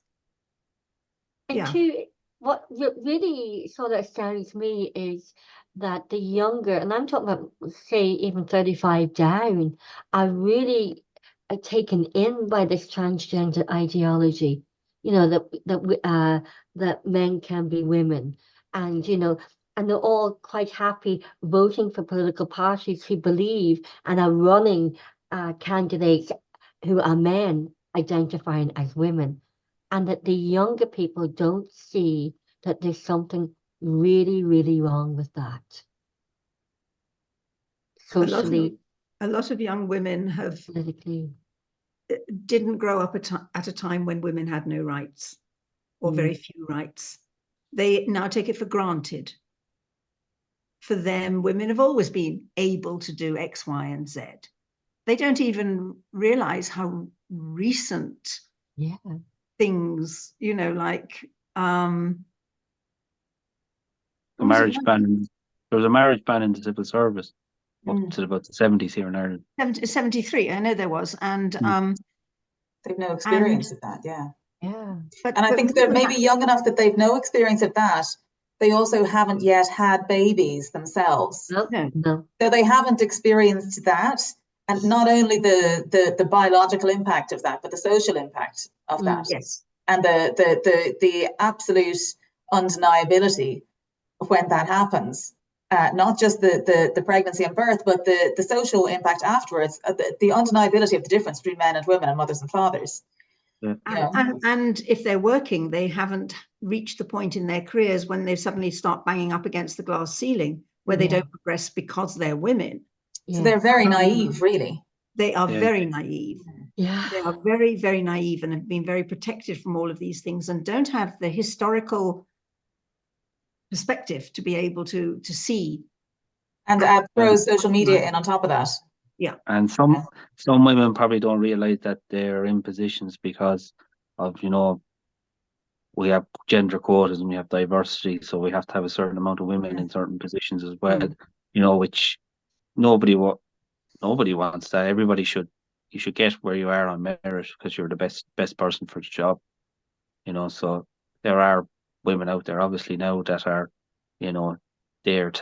what really sort of astounds me is that the younger, and I'm talking about, say, even 35 down, are really taken in by this transgender ideology. You know, that men can be women, and and they're all quite happy voting for political parties who believe and are running candidates who are men identifying as women. And that the younger people don't see that there's something really, really wrong with that. Socially, a lot of young women have politically, didn't grow up at a time when women had no rights or very few rights. They now take it for granted. For them, women have always been able to do X, Y, and Z. They don't even realize how recent things, like the marriage ban. There was a marriage ban in the civil service up to about the 70s here in Ireland. 73, I know there was, and they've no experience of that, yeah. And I think they're maybe young enough that they've no experience of that. They also haven't yet had babies themselves. No. So they haven't experienced that. And not only the biological impact of that, but the social impact of that. Yes. And the absolute undeniability of when that happens. Not just the pregnancy and birth, but the social impact afterwards, the undeniability of the difference between men and women and mothers and fathers. Yeah. And if they're working, they haven't reached the point in their careers when they suddenly start banging up against the glass ceiling, where they don't progress because they're women. So they're very naive, really. They are very naive. Yeah. They are very, very naive and have been very protected from all of these things and don't have the historical perspective to be able to see. And throw social media in on top of that. Yeah. And some women probably don't realize that they're in positions because of, we have gender quotas and we have diversity, so we have to have a certain amount of women in certain positions as well, which nobody wants that. You should get where you are on merit because you're the best person for the job. So there are women out there obviously now that are, there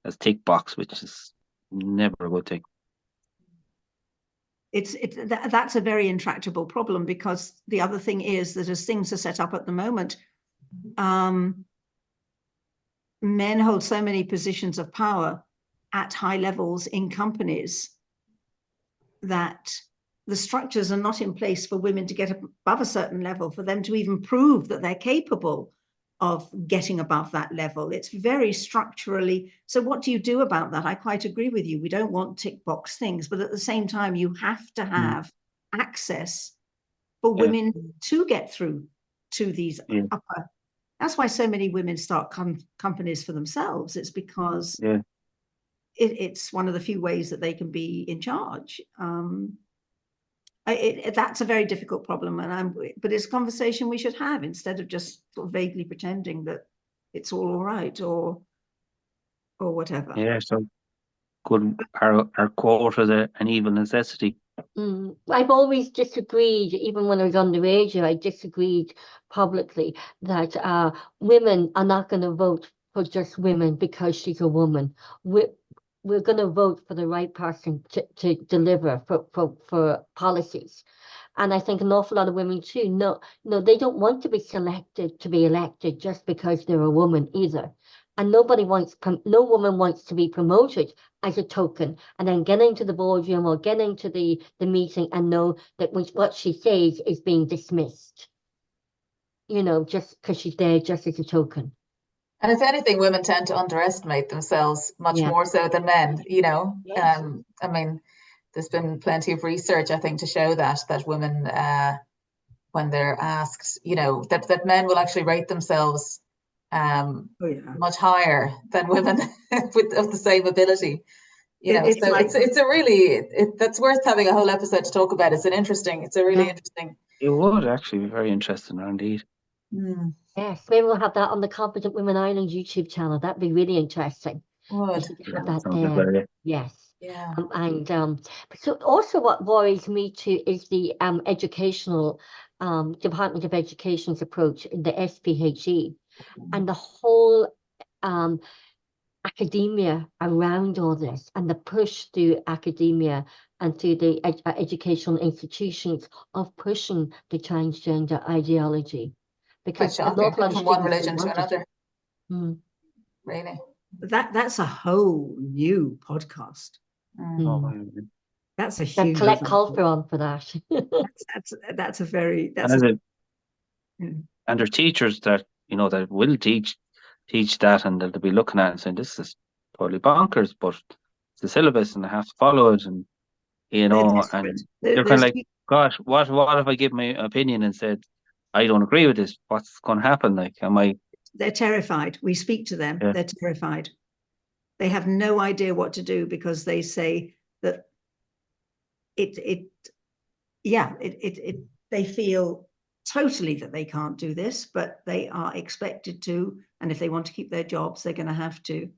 as tick box, which is never a good thing. That's a very intractable problem, because the other thing is that as things are set up at the moment, men hold so many positions of power at high levels in companies that the structures are not in place for women to get above a certain level, for them to even prove that they're capable of getting above that level. It's very structurally. So what do you do about that? I quite agree with you. We don't want tick box things, but at the same time, you have to have access for women to get through to these upper. That's why so many women start companies for themselves. It's because it's one of the few ways that they can be in charge. That's a very difficult problem, but it's a conversation we should have instead of just sort of vaguely pretending that it's all right or whatever. Yeah, so are quoted an evil necessity. I've always disagreed, even when I was underage, I disagreed publicly that women are not going to vote for just women because she's a woman. We're going to vote for the right person to deliver for policies. And I think an awful lot of women too, no, they don't want to be selected to be elected just because they're a woman either. And no woman wants to be promoted as a token and then get into the boardroom or get into the meeting and know that what she says is being dismissed, just because she's there just as a token. And if anything, women tend to underestimate themselves much more so than men, Yes. I mean, there's been plenty of research, I think, to show that women, when they're asked, that men will actually rate themselves much higher than women of the same ability. It's a really, that's worth having a whole episode to talk about. It's a really interesting. It would actually be very interesting indeed. Yes, maybe we'll have that on the Competent Women Ireland YouTube channel. That'd be really interesting. Would have that there. Yes. Yeah. So also what worries me too is the educational Department of Education's approach in the SPHE and the whole academia around all this and the push through academia and through the educational institutions of pushing the transgender ideology. Because from one religion to another. Really? That's a whole new podcast. That's a huge. Collect Culture on for that. that's a very and there's teachers that that will teach that, and they'll be looking at it and saying this is totally bonkers, but it's the syllabus and I have to follow it, and and you're kind of like, gosh, what if I give my opinion and said I don't agree with this? What's going to happen? Like, They're terrified. We speak to them. Yeah. They're terrified. They have no idea what to do because they say that they feel totally that they can't do this, but they are expected to, and if they want to keep their jobs, they're going to have to.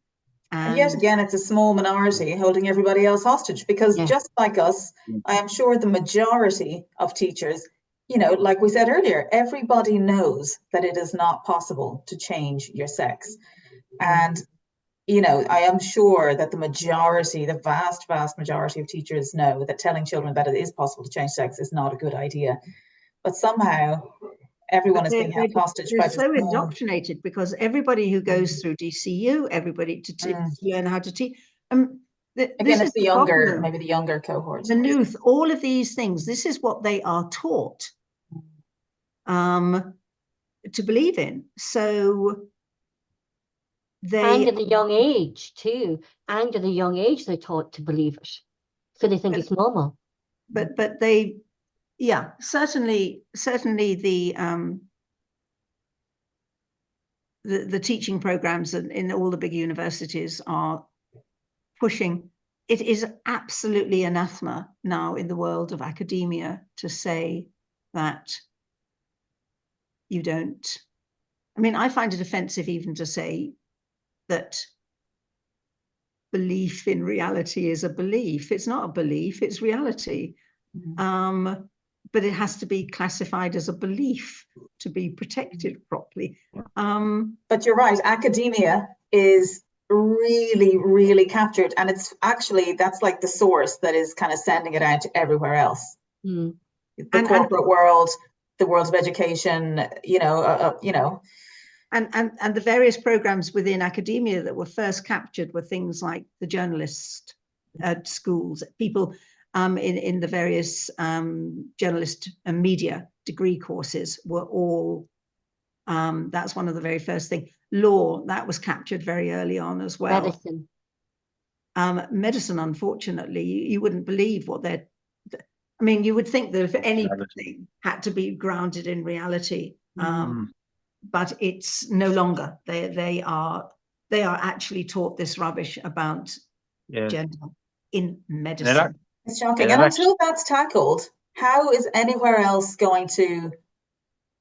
And yet again, it's a small minority holding everybody else hostage, because just like us, I am sure the majority of teachers, like we said earlier, everybody knows that it is not possible to change your sex. And I am sure that the vast, vast majority of teachers know that telling children that it is possible to change sex is not a good idea. But somehow everyone is being held hostage. They're so indoctrinated because everybody who goes through DCU, everybody to learn how to teach. Again, it's maybe the younger cohorts. The youth, all of these things, this is what they are taught to believe in. So and at a young age too. And at a young age they're taught to believe it. So they think it's normal. But they certainly the teaching programs in all the big universities are pushing. It is absolutely anathema now in the world of academia to say that you don't. I mean, I find it offensive even to say that belief in reality is a belief. It's not a belief, it's reality. But it has to be classified as a belief to be protected properly. But you're right, academia is really, really captured. And it's actually, that's like the source that is kind of sending it out to everywhere else. The corporate world, the world of education, And the various programs within academia that were first captured were things like the journalist schools, people in the various journalist and media degree courses were all, that's one of the very first things. Law, that was captured very early on as well. Medicine, unfortunately, you wouldn't believe what they're, I mean, you would think that if anything had to be grounded in reality, but it's no longer. They are actually taught this rubbish about gender in medicine. It's shocking. And until that's tackled, how is anywhere else going to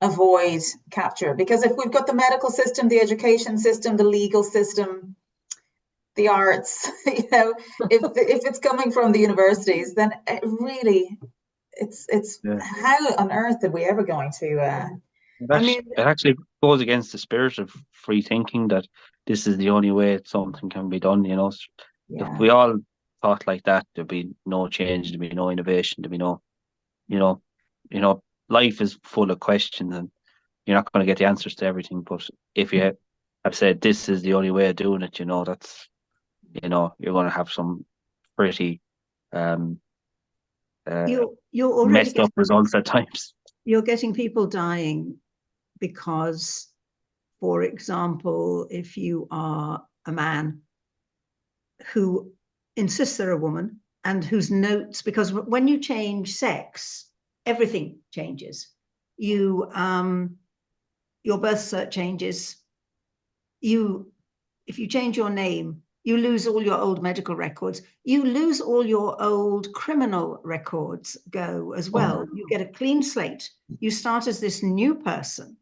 avoid capture? Because if we've got the medical system, the education system, the legal system, the arts, you know, if it's coming from the universities, then it really, it's Yeah. how on earth are we ever going to? It actually goes against the spirit of free thinking that this is the only way something can be done. You know, if we all thought like that, there'd be no change, there'd be no innovation, there'd be no, life is full of questions, and you're not going to get the answers to everything. But if you have said this is the only way of doing it, that's, you're going to have some pretty you're already messed up results at times. You're getting people dying because, for example, if you are a man who insists they're a woman and whose notes, because when you change sex, everything changes. Your birth cert changes. If you change your name, you lose all your old medical records. You lose all your old criminal records go as well. You get a clean slate. You start as this new person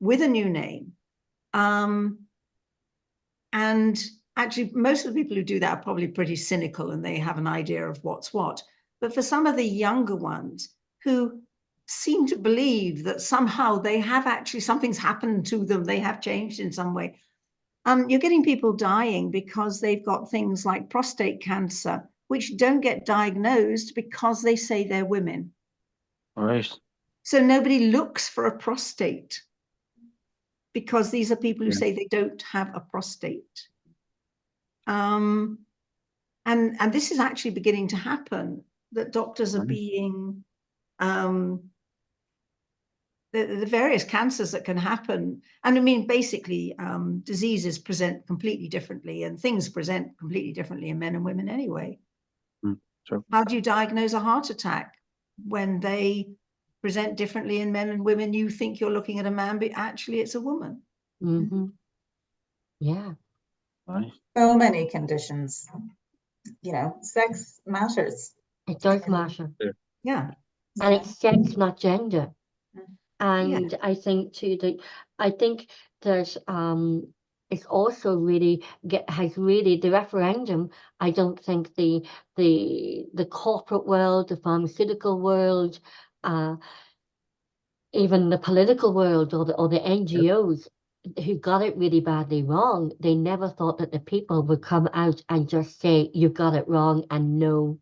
with a new name. And actually, most of the people who do that are probably pretty cynical and they have an idea of what's what. But for some of the younger ones who seem to believe that somehow they have actually, something's happened to them, they have changed in some way. You're getting people dying because they've got things like prostate cancer, which don't get diagnosed because they say they're women. All right. So nobody looks for a prostate because these are people who say they don't have a prostate. And this is actually beginning to happen, that doctors are being, the various cancers that can happen. And I mean, basically, diseases present completely differently and things present completely differently in men and women anyway. Sure. How do you diagnose a heart attack when they present differently in men and women? You think you're looking at a man, but actually it's a woman. Mm-hmm. Yeah. Right. So many conditions, sex matters. It does matter. Yeah. And it's sex, not gender. And I think too that there's it's also really the referendum. I don't think the corporate world, the pharmaceutical world, even the political world or the NGOs who got it really badly wrong, they never thought that the people would come out and just say you got it wrong and no.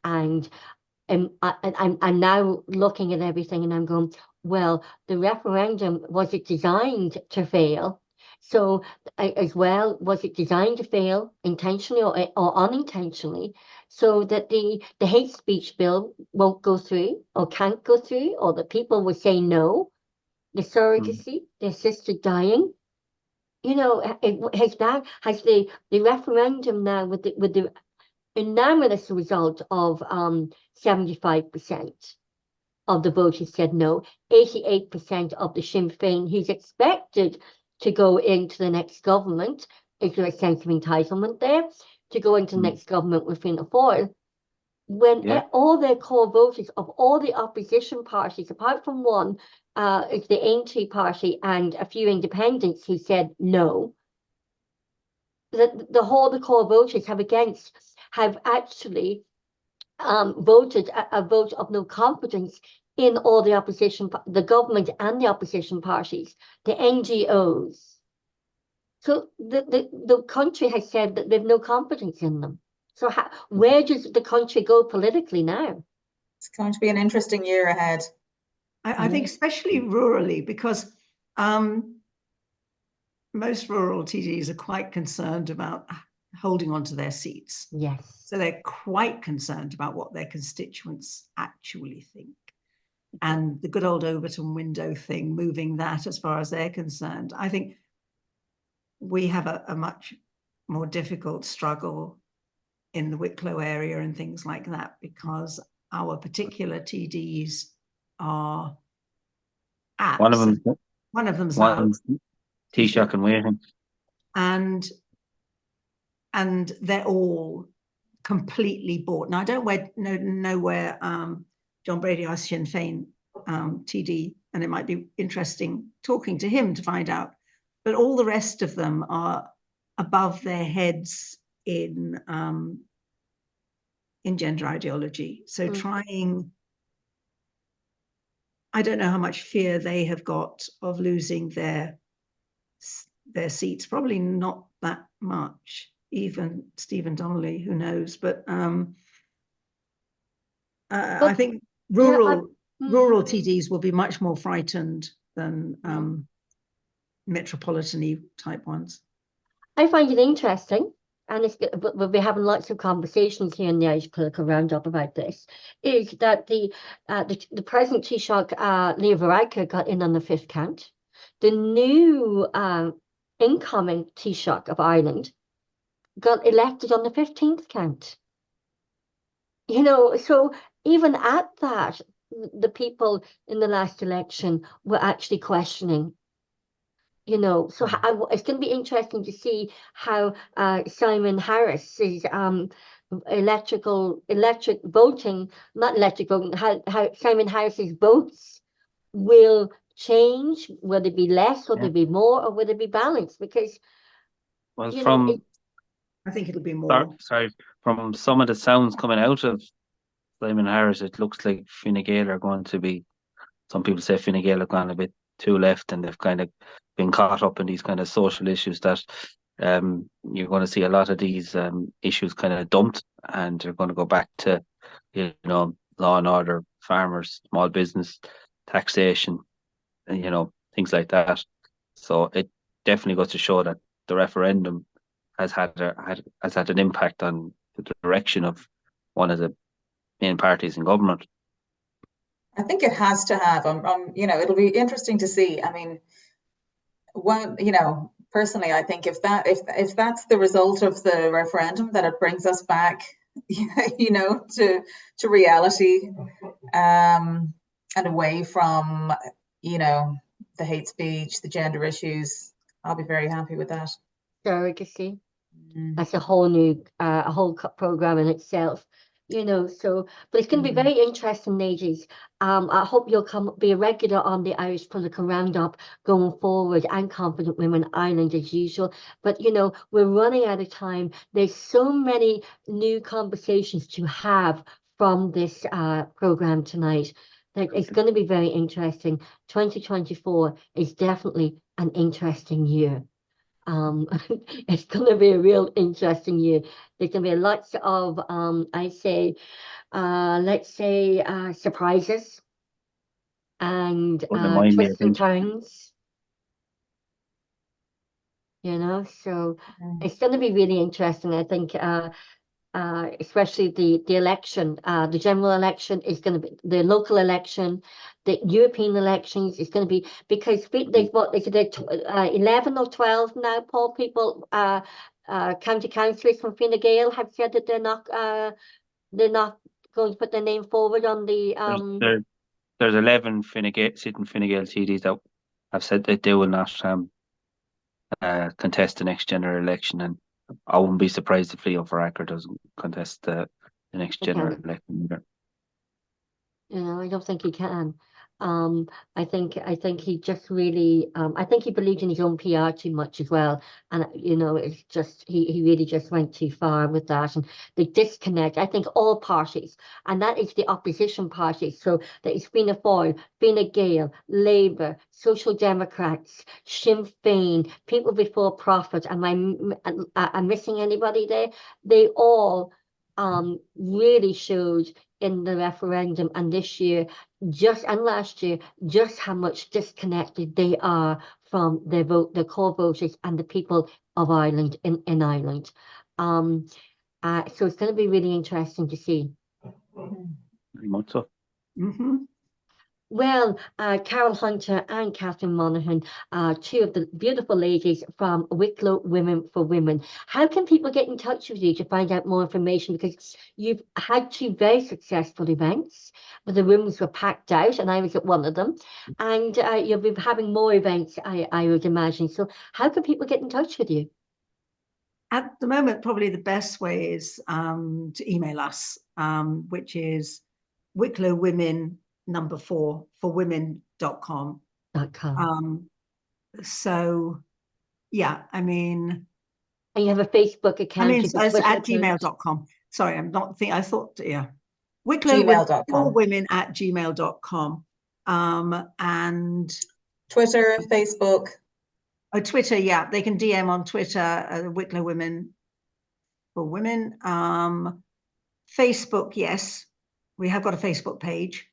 And I'm now looking at everything and I'm going, well, the referendum, was it designed to fail? So as well, was it designed to fail intentionally or unintentionally, so that the hate speech bill won't go through or can't go through, or the people will say no, the surrogacy, the assisted dying? Has the referendum now with the unanimous result of 75% of the voters said no, 88% of the Sinn Féin, who's expected to go into the next government, is there a sense of entitlement there, to go into the next government with Fianna Fáil, when all their core voters of all the opposition parties, apart from one, is the Aintree Party and a few independents who said no, the core voters have actually voted a vote of no confidence in all the opposition, the government and the opposition parties, the NGOs. So the country has said that they've no confidence in them. So where does the country go politically now? It's going to be an interesting year ahead. I think especially rurally, because most rural TDs are quite concerned about holding on to their seats. Yes. So they're quite concerned about what their constituents actually think. And the good old Overton window thing, moving that as far as they're concerned. I think we have a much more difficult struggle in the Wicklow area and things like that, because our particular TDs are apps. One of them's Taoiseach and waiting. And they're all completely bought. Now, I don't know where John Brady, our Sinn Féin TD, and it might be interesting talking to him to find out. But all the rest of them are above their heads in gender ideology. So trying, I don't know how much fear they have got of losing their seats, probably not that much, even Stephen Donnelly, who knows, but I think rural TDs will be much more frightened than metropolitan-y type ones. I find it interesting, and we'll be having lots of conversations here in the Irish Political Roundup about this, is that the present Taoiseach, Leo Varadkar, got in on the 5th count. The new incoming Taoiseach of Ireland got elected on the 15th count. You know, so even at that, the people in the last election were actually questioning, you know, so it's going to be interesting to see how Simon Harris's electric voting, not electric voting, how Simon Harris's votes will change. Will they be less, will they be more, or will they be balanced? Because, well, you know, I think it'll be more. Sorry, from some of the sounds coming out of Simon Harris, it looks like Fine Gael are going to be, some people say Fine Gael have gone a bit too left, and they've kind of been caught up in these kind of social issues that you're going to see a lot of these issues kind of dumped, and they're going to go back to, you know, law and order, farmers, small business, taxation, and, you know, things like that. So it definitely goes to show that the referendum has had an impact on the direction of one of the main parties in government. I think it has to have. You know, it'll be interesting to see. I mean, you know, personally, I think if that's the result of the referendum, that it brings us back, you know, to reality, and away from, you know, the hate speech, the gender issues, I'll be very happy with that. Surrogacy. That's a whole new, a whole program in itself, you know. So, but it's going to be very interesting, ladies. I hope you'll be a regular on the Irish Political Roundup going forward, and Confident Women Ireland as usual. But, you know, we're running out of time. There's so many new conversations to have from this program tonight that it's going to be very interesting. 2024 is definitely an interesting year. It's going to be a real interesting year. There's going to be lots of, let's say, surprises and twists and turns. You know, so it's going to be really interesting. I think, especially the election, the general election is going to be the local election, the European elections is going to be, because there's 11 or 12 now, Paul, people, county councillors from Fine Gael have said that they're not going to put their name forward on the There's 11 sitting Fine Gael TDs that have said that they will not contest the next general election, and I wouldn't be surprised if Leo Varadkar doesn't contest the next general election either. You know, I don't think he can. I think he just really, I think he believed in his own PR too much as well. And, you know, it's just, he really just went too far with that. And the disconnect, I think all parties, and that is the opposition parties. So that is Fianna Fáil, Fine Gael, Labour, Social Democrats, Sinn Féin, People Before Profit. Am I'm missing anybody there? They all really showed in the referendum, and this year and last year, just how much disconnected they are from their core voters and the people of Ireland in Ireland. So it's going to be really interesting to see. Very much so. Well, Carol Hunter and Catherine Monaghan, two of the beautiful ladies from Wicklow Women for Women. How can people get in touch with you to find out more information? Because you've had two very successful events where the rooms were packed out, and I was at one of them. And you'll be having more events, I would imagine. So how can people get in touch with you? At the moment, probably the best way is to email us, which is Wicklow Women 4 for women.com. So, yeah, I mean, And you have a Facebook I account. mean, you have a it's Twitter at account. gmail.com. Sorry, I'm not thinking, I thought, yeah. Wicklow Women at gmail.com. And Twitter, Facebook. Twitter, yeah, they can DM on Twitter, Wicklow Women for Women. Facebook, yes, we have got a Facebook page.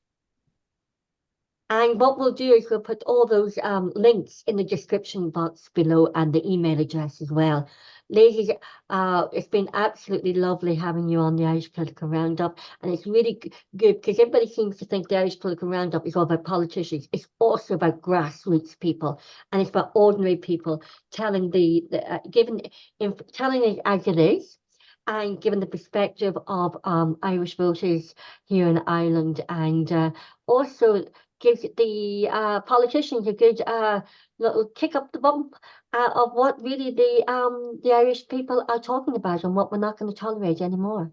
And what we'll do is we'll put all those links in the description box below and the email address as well. Ladies, it's been absolutely lovely having you on the Irish Political Roundup. And it's really good because everybody seems to think the Irish Political Roundup is all about politicians. It's also about grassroots people. And it's about ordinary people telling telling it as it is. And given the perspective of Irish voters here in Ireland, and also gives the politicians a good little kick up the bump of what really the Irish people are talking about and what we're not going to tolerate anymore.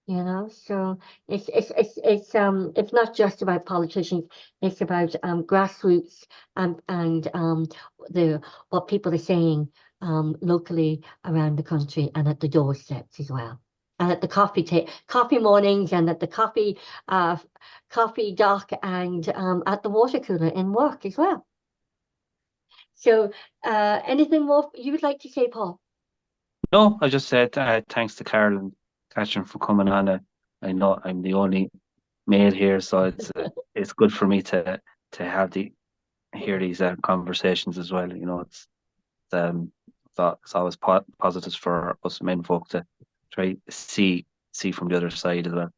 You know, so it's not just about politicians. It's about grassroots and what people are saying locally around the country and at the doorsteps as well, and at the coffee mornings, and at the coffee dock, and at the water cooler in work as well. So, anything more you would like to say, Paul? No, I just said thanks to Carol and Catherine for coming on. I know I'm the only male here, so it's good for me to have hear these conversations as well. You know, it's always positives for us men folk to try see from the other side as well.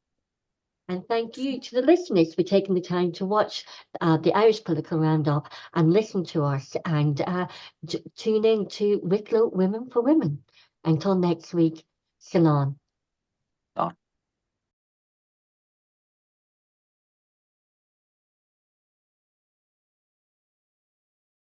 And thank you to the listeners for taking the time to watch the Irish Political Roundup and listen to us, and tune in to Wicklow Women for Women. Until next week, Salon.